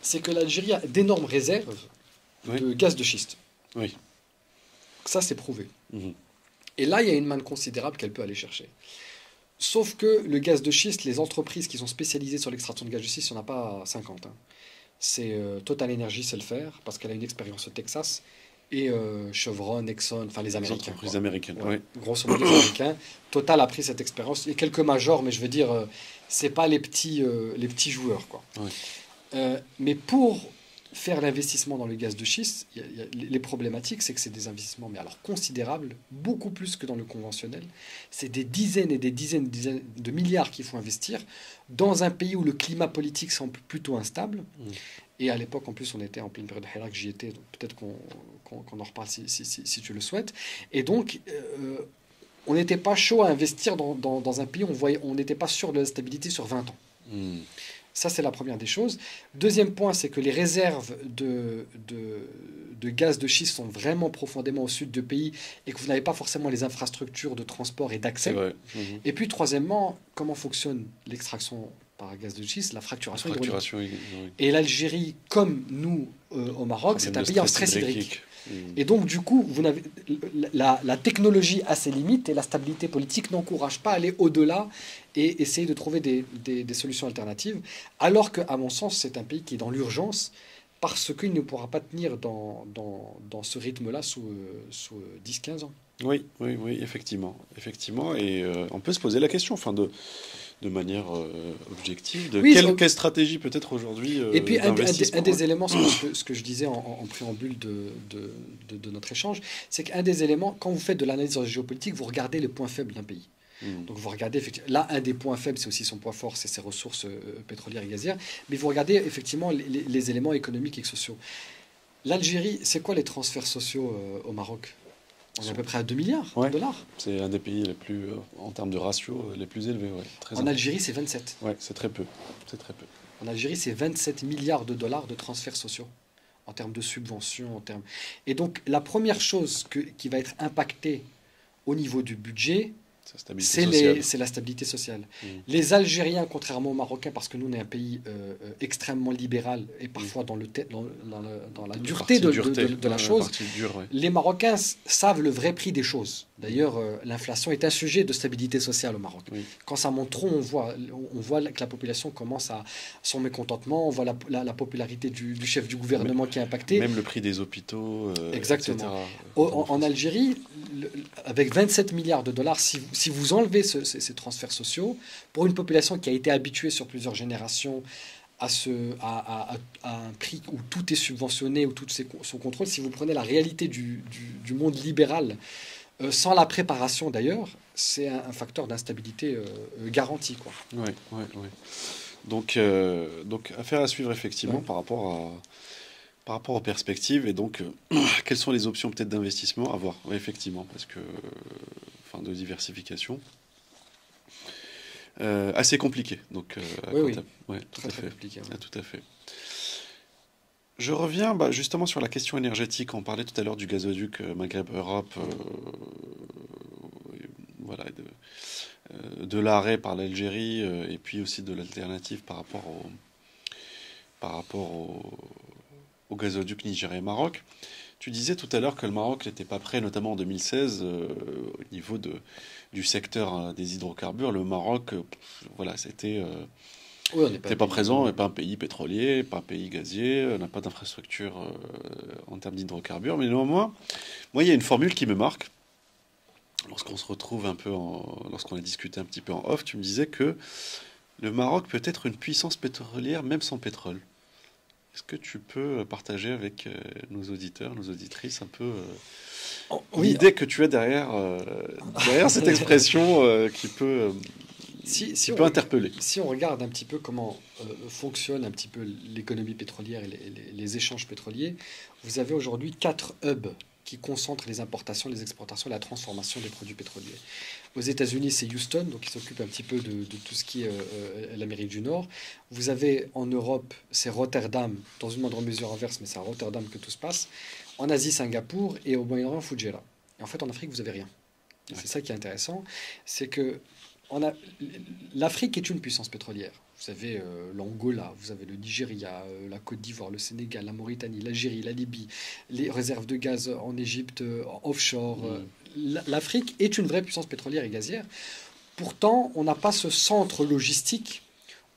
c'est que l'Algérie a d'énormes réserves Oui. de gaz de schiste. Oui. Ça, c'est prouvé. Mhm. Et là, il y a une manne considérable qu'elle peut aller chercher. Sauf que le gaz de schiste, les entreprises qui sont spécialisées sur l'extraction de gaz de schiste, il n'y en a pas 50. Hein. C'est Total Energy sait le faire, parce qu'elle a une expérience au Texas, et Chevron, Exxon, enfin les Les Américains. entreprises Quoi. américaines. Ouais. Oui. Grosso modo, les Américains. Total a pris cette expérience. Il y a quelques majors, mais je veux dire, c'est pas les petits joueurs. Quoi. Ouais. Mais pour faire l'investissement dans le gaz de schiste, les problématiques, c'est que c'est des investissements, mais alors considérables, beaucoup plus que dans le conventionnel. C'est des dizaines et des dizaines de milliards qu'il faut investir dans un pays où le climat politique semble plutôt instable. Et à l'époque, en plus, on était en pleine période de Hirak, j'y étais, donc peut-être qu'on en reparle si tu le souhaites. Et donc, on n'était pas chaud à investir dans un pays où on n'était pas sûr de la stabilité sur 20 ans. Mm. Ça, c'est la première des choses. Deuxième point, c'est que les réserves de gaz de schiste sont vraiment profondément au sud du pays et que vous n'avez pas forcément les infrastructures de transport et C'est d'accès. vrai. Mhm. Et puis, troisièmement, comment fonctionne l'extraction par gaz de schiste? La fracturation hydraulique. Fracturation hydraulique. Et l'Algérie, comme nous au Maroc, c'est un pays en stress hydrique. Et donc, du coup, la technologie a ses limites et la stabilité politique n'encourage pas à aller au-delà et essayer de trouver des solutions alternatives. Alors qu'à mon sens, c'est un pays qui est dans l'urgence parce qu'il ne pourra pas tenir dans ce rythme-là sous 10-15 ans. Oui, oui, oui, effectivement. Effectivement. Et on peut se poser la question, enfin, de manière objective, de Oui, quelle stratégie peut-être aujourd'hui et puis un d'investissement. des éléments, ce que je disais en préambule de notre échange, c'est qu'un des éléments, quand vous faites de l'analyse géopolitique, vous regardez les points faibles d'un pays. Donc vous regardez, effectivement, là, un des points faibles, c'est aussi son point fort, c'est ses ressources pétrolières et gazières, mais vous regardez effectivement les éléments économiques et sociaux. L'Algérie, c'est quoi les transferts sociaux au Maroc? On est à peu près à 2 milliards de dollars. C'est un des pays les plus, en termes de ratio, les plus élevés. Ouais. Très En Algérie, c'est 27. Ouais, c'est très peu. C'est très peu. En Algérie, c'est 27 milliards de dollars de transferts sociaux, en termes de subventions, en termes... Et donc, la première chose qui va être impactée au niveau du budget, c'est la stabilité sociale. Les Algériens, contrairement aux Marocains, parce que nous, on est un pays extrêmement libéral et parfois dans la dureté de la chose, les Marocains savent le vrai prix des choses. D'ailleurs, l'inflation est un sujet de stabilité sociale au Maroc. Quand ça monte trop, on voit que la population commence à son mécontentement, on voit la popularité du chef du gouvernement qui est impacté. Même le prix des hôpitaux, exactement. etc. En Algérie, avec 27 milliards de dollars, si vous enlevez ces transferts sociaux, pour une population qui a été habituée sur plusieurs générations à un prix où tout est subventionné, où tout est sous contrôle, si vous prenez la réalité du monde libéral, sans la préparation d'ailleurs, c'est un facteur d'instabilité garanti. Oui. Donc, affaire à suivre effectivement par rapport aux perspectives et donc quelles sont les options peut-être d'investissement à voir, effectivement, parce que de diversification assez compliqué. Donc très compliqué. Tout à fait. Je reviens justement sur la question énergétique. On parlait tout à l'heure du gazoduc Maghreb-Europe, voilà, de l'arrêt par l'Algérie et puis aussi de l'alternative par rapport au gazoduc Niger-Maroc. Tu disais tout à l'heure que le Maroc n'était pas prêt, notamment en 2016, au niveau du secteur des hydrocarbures. Le Maroc, voilà, c'était... on n'était pas présent, n'est pas un pays pétrolier, pas un pays gazier, n'a pas d'infrastructure en termes d'hydrocarbures. Mais néanmoins, moi, il y a une formule qui me marque. Lorsqu'on se retrouve lorsqu'on a discuté un petit peu en off, tu me disais que le Maroc peut être une puissance pétrolière, même sans pétrole. Est-ce que tu peux partager avec nos auditeurs, nos auditrices, un peu l'idée que tu as derrière cette expression qui peut... peut interpeller. Si on regarde un petit peu comment fonctionne un petit peu l'économie pétrolière et les échanges pétroliers, vous avez aujourd'hui 4 hubs qui concentrent les importations, les exportations et la transformation des produits pétroliers. Aux États-Unis, c'est Houston, donc qui s'occupe un petit peu de tout ce qui est l'Amérique du Nord. Vous avez en Europe, c'est Rotterdam, dans une moindre mesure inverse, mais c'est à Rotterdam que tout se passe. En Asie, Singapour, et au Moyen-Orient, Fujairah. Et en fait, en Afrique, vous n'avez rien. Et c'est ça qui est intéressant, c'est que l'Afrique est une puissance pétrolière. Vous avez l'Angola, vous avez le Nigeria, la Côte d'Ivoire, le Sénégal, la Mauritanie, l'Algérie, la Libye, les réserves de gaz en Égypte, offshore. L'Afrique est une vraie puissance pétrolière et gazière. Pourtant, on n'a pas ce centre logistique.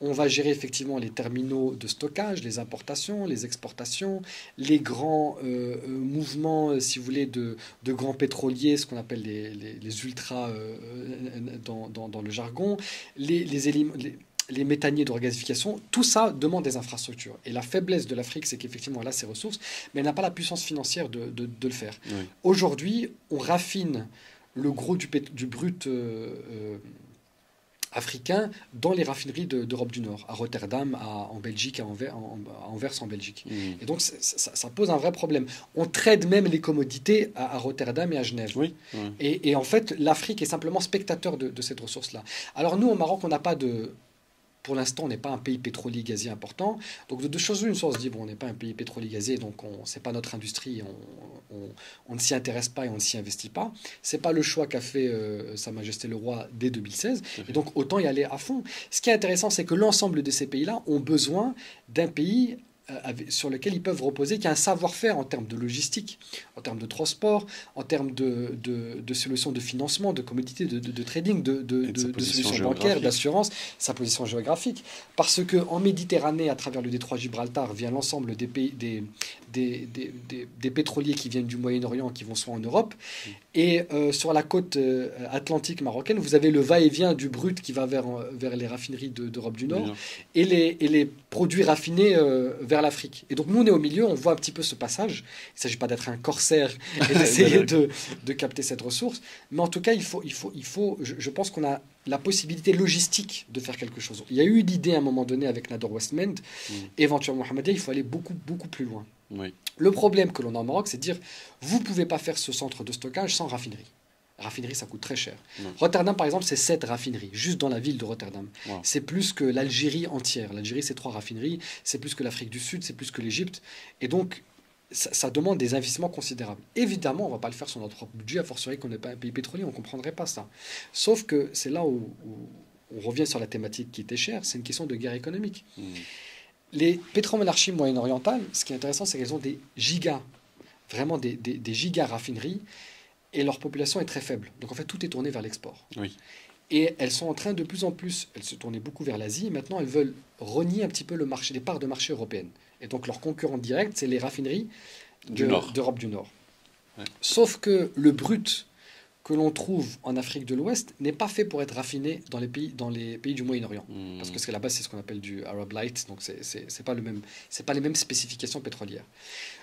On va gérer effectivement les terminaux de stockage, les importations, les exportations, les grands mouvements, si vous voulez, de grands pétroliers, ce qu'on appelle les ultras dans le jargon, les méthaniers de regasification. Tout ça demande des infrastructures. Et la faiblesse de l'Afrique, c'est qu'effectivement, elle a ses ressources, mais elle n'a pas la puissance financière de le faire. Oui. Aujourd'hui, on raffine le gros du brut africain dans les raffineries d'Europe du Nord, à Rotterdam, en Belgique, à Anvers en Belgique. Et donc ça pose un vrai problème. On trade même les commodités à Rotterdam et à Genève. Oui. Et en fait, l'Afrique est simplement spectateur de cette ressource-là. Alors nous, au Maroc, on n'a pas de... Pour l'instant, on n'est pas un pays pétrolier gazier important. Donc, de deux choses l'une, soit on se dit, bon, on n'est pas un pays pétrolier gazier, donc ce n'est pas notre industrie, on ne s'y intéresse pas et on ne s'y investit pas. Ce n'est pas le choix qu'a fait Sa Majesté le Roi dès 2016. Et donc, autant y aller à fond. Ce qui est intéressant, c'est que l'ensemble de ces pays-là ont besoin d'un pays sur lequel ils peuvent reposer, qui a un savoir-faire en termes de logistique, en termes de transport, en termes de solutions de financement, de commodités, de trading, de solutions bancaires, d'assurance, sa position géographique. Parce qu'en Méditerranée, à travers le détroit Gibraltar, vient l'ensemble des pays, des pétroliers qui viennent du Moyen-Orient, qui vont soit en Europe. Et sur la côte atlantique marocaine, vous avez le va-et-vient du brut qui va vers les raffineries d'Europe du Nord et les produits raffinés vers l'Afrique. Et donc nous, on est au milieu, on voit un petit peu ce passage. Il ne s'agit pas d'être un corsaire et d'essayer de capter cette ressource. Mais en tout cas, je pense qu'on a la possibilité logistique de faire quelque chose. Il y a eu l'idée à un moment donné avec Nador Westmend, éventuellement Mohamedia, il faut aller beaucoup, beaucoup plus loin. Oui. Le problème que l'on a au Maroc, c'est de dire, vous ne pouvez pas faire ce centre de stockage sans raffinerie. Raffinerie, ça coûte très cher. Rotterdam, par exemple, c'est 7 raffineries, juste dans la ville de Rotterdam. C'est plus que l'Algérie entière. L'Algérie, c'est 3 raffineries. C'est plus que l'Afrique du Sud, c'est plus que l'Égypte. Et donc, ça demande des investissements considérables. Évidemment, on ne va pas le faire sur notre propre budget, a fortiori qu'on n'est pas un pays pétrolier, on ne comprendrait pas ça. Sauf que c'est là où on revient sur la thématique qui était chère, c'est une question de guerre économique. Les pétromonarchies moyen-orientales, ce qui est intéressant, c'est qu'elles ont des gigas, vraiment des gigas raffineries, et leur population est très faible. Donc en fait, tout est tourné vers l'export. Oui. Et elles sont en train de plus en plus, elles se tournaient beaucoup vers l'Asie, maintenant elles veulent renier un petit peu le marché, les parts de marché européennes. Et donc leur concurrent direct, c'est les raffineries d'Europe du Nord. Ouais. Sauf que le brut que l'on trouve en Afrique de l'Ouest n'est pas fait pour être raffiné dans les pays du Moyen-Orient. Parce que là-bas, c'est ce qu'on appelle du Arab Light, donc c'est pas les mêmes spécifications pétrolières.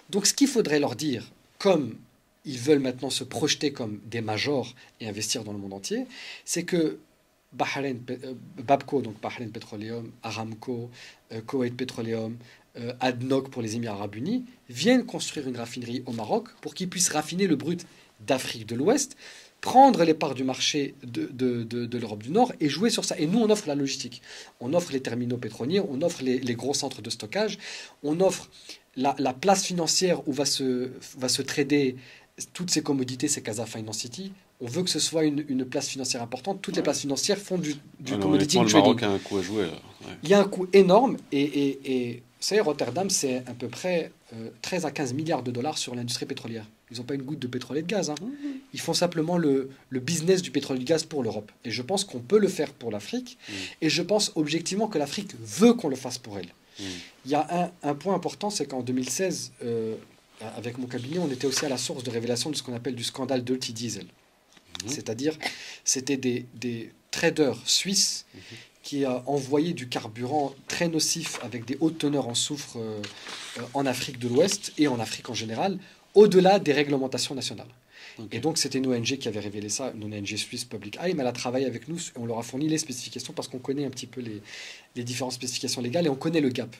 Donc ce qu'il faudrait leur dire, comme ils veulent maintenant se projeter comme des majors et investir dans le monde entier, c'est que Babco, donc Bahrain Petroleum, Aramco, Koweït Petroleum, ADNOC pour les Émirats Arabes Unis, viennent construire une raffinerie au Maroc pour qu'ils puissent raffiner le brut d'Afrique de l'Ouest, prendre les parts du marché de l'Europe du Nord et jouer sur ça. Et nous, on offre la logistique. On offre les terminaux pétroliers, on offre les gros centres de stockage, on offre la place financière où va se trader toutes ces commodités, ces Casa Finance City. On veut que ce soit une place financière importante. Toutes les places financières font du commodity trading. Le Maroc a un coup à jouer. Là. Ouais. Il y a un coût énorme et vous savez, Rotterdam, c'est à peu près 13 à 15 milliards de dollars sur l'industrie pétrolière. Ils n'ont pas une goutte de pétrole et de gaz. Ils font simplement le business du pétrole et du gaz pour l'Europe. Et je pense qu'on peut le faire pour l'Afrique. Et je pense objectivement que l'Afrique veut qu'on le fasse pour elle. Il y a un point important, c'est qu'en 2016, avec mon cabinet, on était aussi à la source de révélation de ce qu'on appelle du scandale Dirty Diesel. C'est-à-dire, c'était des traders suisses qui envoyaient du carburant très nocif avec des hautes teneurs en soufre en Afrique de l'Ouest et en Afrique en général, au-delà des réglementations nationales. Et donc, c'était une ONG qui avait révélé ça, une ONG suisse, Public Eye, mais elle a travaillé avec nous et on leur a fourni les spécifications parce qu'on connaît un petit peu les différentes spécifications légales et on connaît le gap.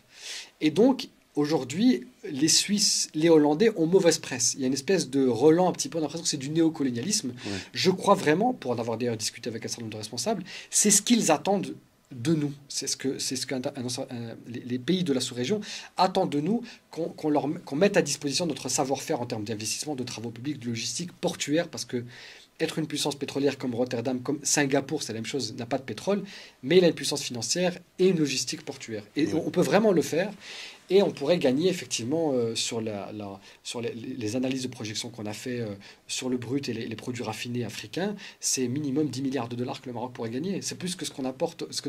Et donc, aujourd'hui, les Suisses, les Hollandais ont mauvaise presse. Il y a une espèce de relent un petit peu, on a l'impression que c'est du néocolonialisme. Je crois vraiment, pour en avoir d'ailleurs discuté avec un certain nombre de responsables, c'est ce qu'ils attendent de nous. C'est ce que les pays de la sous-région attendent de nous, qu'on mette à disposition notre savoir-faire en termes d'investissement, de travaux publics, de logistique, portuaire, parce que être une puissance pétrolière comme Rotterdam, comme Singapour, c'est la même chose, n'a pas de pétrole, mais il a une puissance financière et une logistique portuaire. Et Oui. on peut vraiment le faire. Et on pourrait gagner effectivement sur, sur les analyses de projection qu'on a fait sur le brut et les produits raffinés africains. C'est minimum 10 milliards de dollars que le Maroc pourrait gagner. C'est plus que ce qu'on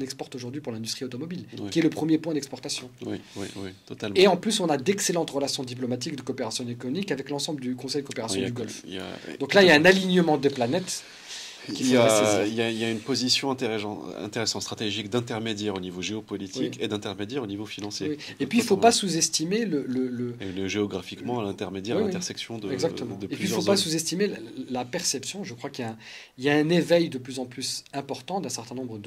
exporte aujourd'hui pour l'industrie automobile, Oui. qui est le premier point d'exportation. Oui, oui, oui, totalement. Et en plus, on a d'excellentes relations diplomatiques de coopération économique avec l'ensemble du Conseil de coopération Il y a- du Golfe. il y a- Donc là, il y a un alignement des planètes qu'il Il y faudrait a, saisir. il y a une position intéressante, stratégique d'intermédiaire au niveau géopolitique Oui. et d'intermédiaire au niveau financier. Oui. Et puis, il ne faut pas sous-estimer Et géographiquement, à l'intermédiaire, Oui, à oui. l'intersection Exactement. de Et puis, il ne plusieurs faut pas zones. sous-estimer la perception. Je crois il y a un éveil de plus en plus important d'un certain nombre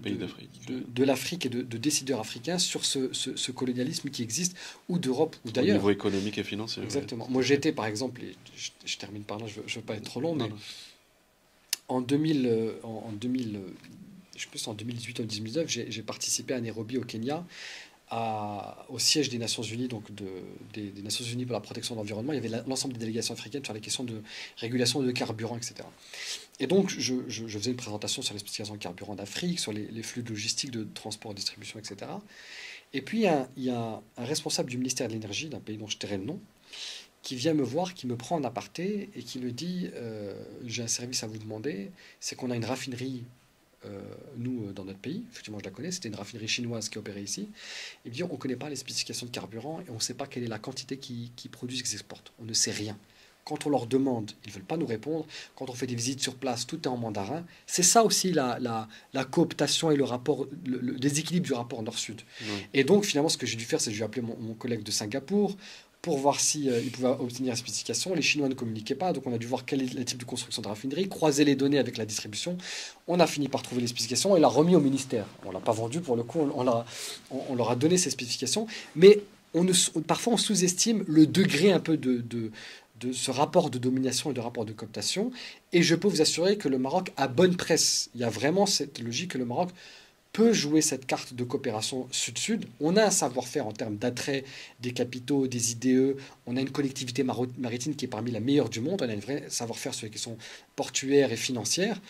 Pays d'Afrique. de l'Afrique et de décideurs africains sur ce colonialisme qui existe, ou d'Europe, ou Au d'ailleurs. niveau économique et financier. Exactement. Moi, j'étais, par exemple, et je termine par là, je ne veux pas être trop long, Non, mais non. en 2000, en 2000, je pense en 2018 ou 2019, j'ai participé à Nairobi au Kenya, au siège des Nations Unies, donc des Nations Unies pour la protection de l'environnement. Il y avait l'ensemble des délégations africaines sur les questions de régulation de carburant, etc. Et donc, je faisais une présentation sur les spécifications de carburant d'Afrique, sur les flux logistiques de transport, distribution, etc. Et puis, il y a un responsable du ministère de l'Énergie, d'un pays dont je tairai le nom, qui vient me voir, qui me prend en aparté et qui me dit j'ai un service à vous demander. C'est qu'on a une raffinerie, nous, dans notre pays. Effectivement, je la connais. C'était une raffinerie chinoise qui opérait ici. Il me dit on ne connaît pas les spécifications de carburant et on ne sait pas quelle est la quantité qu'ils produisent et qu'ils exportent. On ne sait rien. Quand on leur demande, ils ne veulent pas nous répondre. Quand on fait des visites sur place, tout est en mandarin. C'est ça aussi la cooptation et le déséquilibre du rapport Nord-Sud. Oui. Et donc, finalement, ce que j'ai dû faire, c'est que j'ai appelé mon collègue de Singapour pour voir si il pouvait obtenir les spécifications. Les Chinois ne communiquaient pas, donc on a dû voir quel est le type de construction de raffinerie, croiser les données avec la distribution. On a fini par trouver les spécifications et l'a remis au ministère. On ne l'a pas vendu pour le coup, on leur a donné ces spécifications, mais parfois on sous-estime le degré un peu de ce rapport de domination et de rapport de cooptation. Et je peux vous assurer que le Maroc a bonne presse. Il y a vraiment cette logique que le Maroc peut jouer cette carte de coopération sud-sud. On a un savoir-faire en termes d'attrait des capitaux, des IDE. On a une connectivité maritime qui est parmi la meilleure du monde. On a un vrai savoir-faire sur les questions portuaires et financières.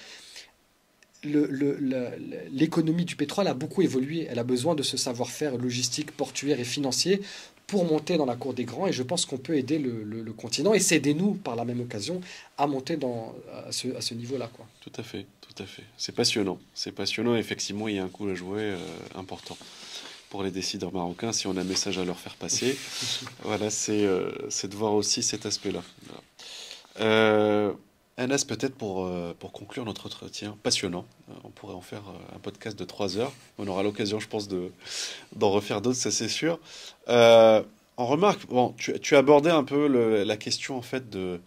L'économie du pétrole a beaucoup évolué. Elle a besoin de ce savoir-faire logistique, portuaire et financier pour monter dans la cour des grands. Et je pense qu'on peut aider le continent et s'aider nous, par la même occasion, à monter à ce niveau-là, quoi. Tout à fait, tout à fait. C'est passionnant. C'est passionnant. Effectivement, il y a un coup à jouer important pour les décideurs marocains si on a un message à leur faire passer. Voilà, c'est de voir aussi cet aspect-là. Voilà. Anas, peut-être pour conclure notre entretien passionnant, on pourrait en faire un podcast de 3 heures. On aura l'occasion, je pense, d'en refaire d'autres, ça c'est sûr. On remarque, bon, tu abordais un peu la question en fait de.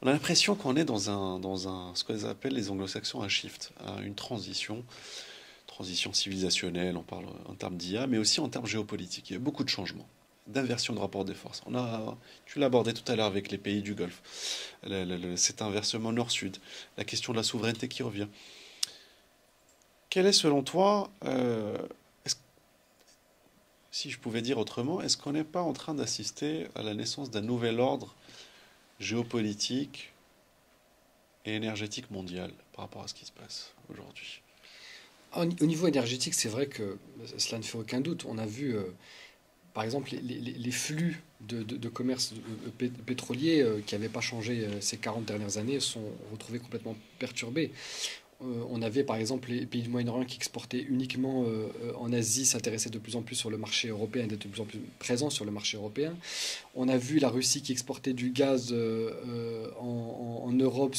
On a l'impression qu'on est dans ce qu'ils appellent les anglo-saxons un shift, une transition civilisationnelle, on parle en termes d'IA, mais aussi en termes géopolitiques. Il y a beaucoup de changements, d'inversion de rapport des forces. Tu l'as abordé tout à l'heure avec les pays du Golfe, cet inversement nord-sud, la question de la souveraineté qui revient. Quel est selon toi, si je pouvais dire autrement, est-ce qu'on n'est pas en train d'assister à la naissance d'un nouvel ordre géopolitique et énergétique mondial par rapport à ce qui se passe aujourd'hui? Au niveau énergétique, c'est vrai que cela ne fait aucun doute. On a vu, par exemple, les flux de commerce pétrolier qui n'avaient pas changé ces 40 dernières années sont retrouvés complètement perturbés. On avait par exemple les pays du Moyen-Orient qui exportaient uniquement en Asie, s'intéressaient de plus en plus sur le marché européen, d'être de plus en plus présents sur le marché européen. On a vu la Russie qui exportait du gaz en Europe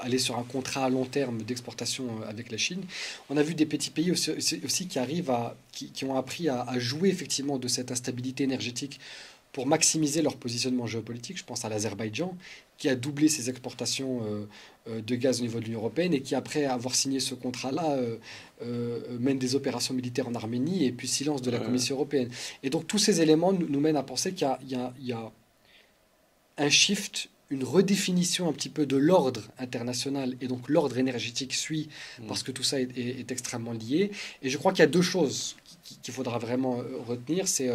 aller sur un contrat à long terme d'exportation avec la Chine. On a vu des petits pays aussi qui arrivent qui ont appris à jouer effectivement de cette instabilité énergétique pour maximiser leur positionnement géopolitique. Je pense à l'Azerbaïdjan, qui a doublé ses exportations de gaz au niveau de l'Union européenne et qui, après avoir signé ce contrat-là, mène des opérations militaires en Arménie et puis silence de la Commission européenne. Et donc tous ces éléments nous mènent à penser qu'il y a un shift, une redéfinition un petit peu de l'ordre international, et donc l'ordre énergétique suit, parce que tout ça est extrêmement lié. Et je crois qu'il y a deux choses qu'il faudra vraiment retenir, c'est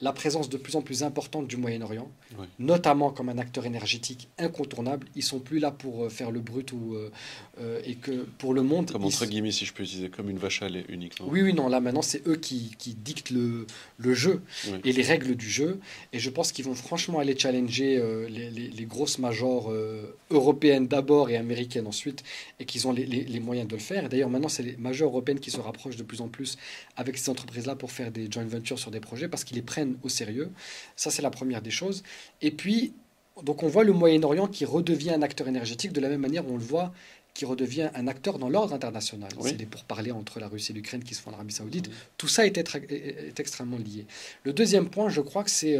la présence de plus en plus importante du Moyen-Orient, Oui. notamment comme un acteur énergétique incontournable. Ils sont plus là pour faire le brut et que pour le monde, Comme entre guillemets, si je peux utiliser, comme une vache à lait uniquement. oui, oui, non, là maintenant c'est eux qui dictent le jeu Oui. et les règles du jeu. Et je pense qu'ils vont franchement aller challenger les grosses majors européennes d'abord et américaines ensuite, et qu'ils ont les moyens de le faire. Et d'ailleurs maintenant c'est les majors européennes qui se rapprochent de plus en plus avec ces entreprises-là pour faire des joint ventures sur des projets parce qu'ils les prennent au sérieux. Ça c'est la première des choses. Et puis, donc on voit le Moyen-Orient qui redevient un acteur énergétique de la même manière où on le voit qui redevient un acteur dans l'ordre international. C'est Oui. des pourparlers entre la Russie et l'Ukraine qui se font en Arabie Saoudite. Mhm. Tout ça est extrêmement lié. Le deuxième point, je crois que c'est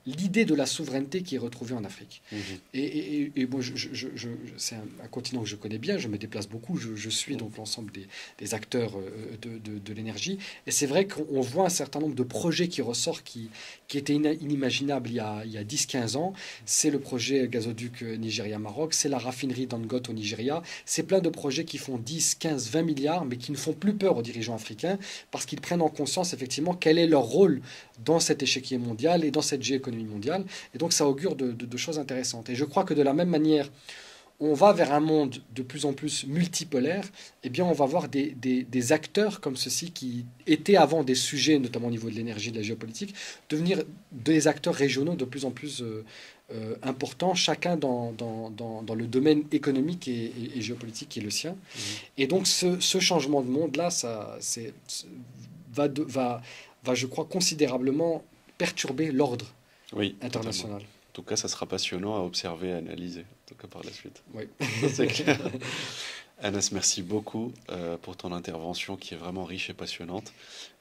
l'idée de la souveraineté qui est retrouvée en Afrique. Mhm. Et moi, c'est un continent que je connais bien, je me déplace beaucoup, je suis donc l'ensemble des acteurs de l'énergie. Et c'est vrai qu'on voit un certain nombre de projets qui ressortent qui étaient inimaginables il y a 10-15 ans. C'est le projet gazoduc Nigeria-Maroc, c'est la raffinerie d'Angote au Nigeria. C'est plein de projets qui font 10, 15, 20 milliards, mais qui ne font plus peur aux dirigeants africains parce qu'ils prennent en conscience effectivement quel est leur rôle dans cet échiquier mondial et dans cette géoéconomie mondiale. Et donc ça augure de choses intéressantes. Et je crois que de la même manière, on va vers un monde de plus en plus multipolaire, eh bien on va voir des acteurs comme ceux-ci qui étaient avant des sujets, notamment au niveau de l'énergie, de la géopolitique, devenir des acteurs régionaux de plus en plus importants, chacun dans le domaine économique et géopolitique qui est le sien. Mhm. Et donc ce changement de monde-là, va, je crois, considérablement perturber l'ordre Oui, totalement. international. En tout cas, ça sera passionnant à observer et à analyser, en tout cas par la suite. Oui. Ça, c'est clair. Anas, merci beaucoup pour ton intervention qui est vraiment riche et passionnante.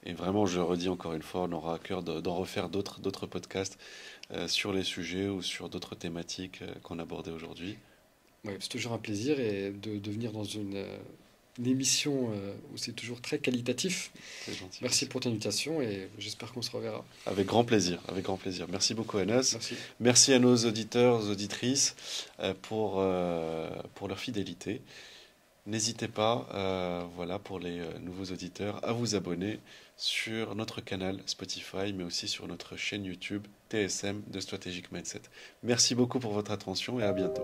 Et vraiment, je le redis encore une fois, on aura à cœur d'en refaire d'autres podcasts sur les sujets ou sur d'autres thématiques qu'on abordait aujourd'hui. Ouais, c'est toujours un plaisir et de venir dans une émission où c'est toujours très qualitatif. C'est gentil. Merci pour ton invitation et j'espère qu'on se reverra. Avec grand plaisir, avec grand plaisir. Merci beaucoup, Anas. Merci. Merci à nos auditeurs, auditrices pour leur fidélité. N'hésitez pas, voilà, pour les nouveaux auditeurs, à vous abonner sur notre canal Spotify, mais aussi sur notre chaîne YouTube TSM de Strategic Mindset. Merci beaucoup pour votre attention et à bientôt.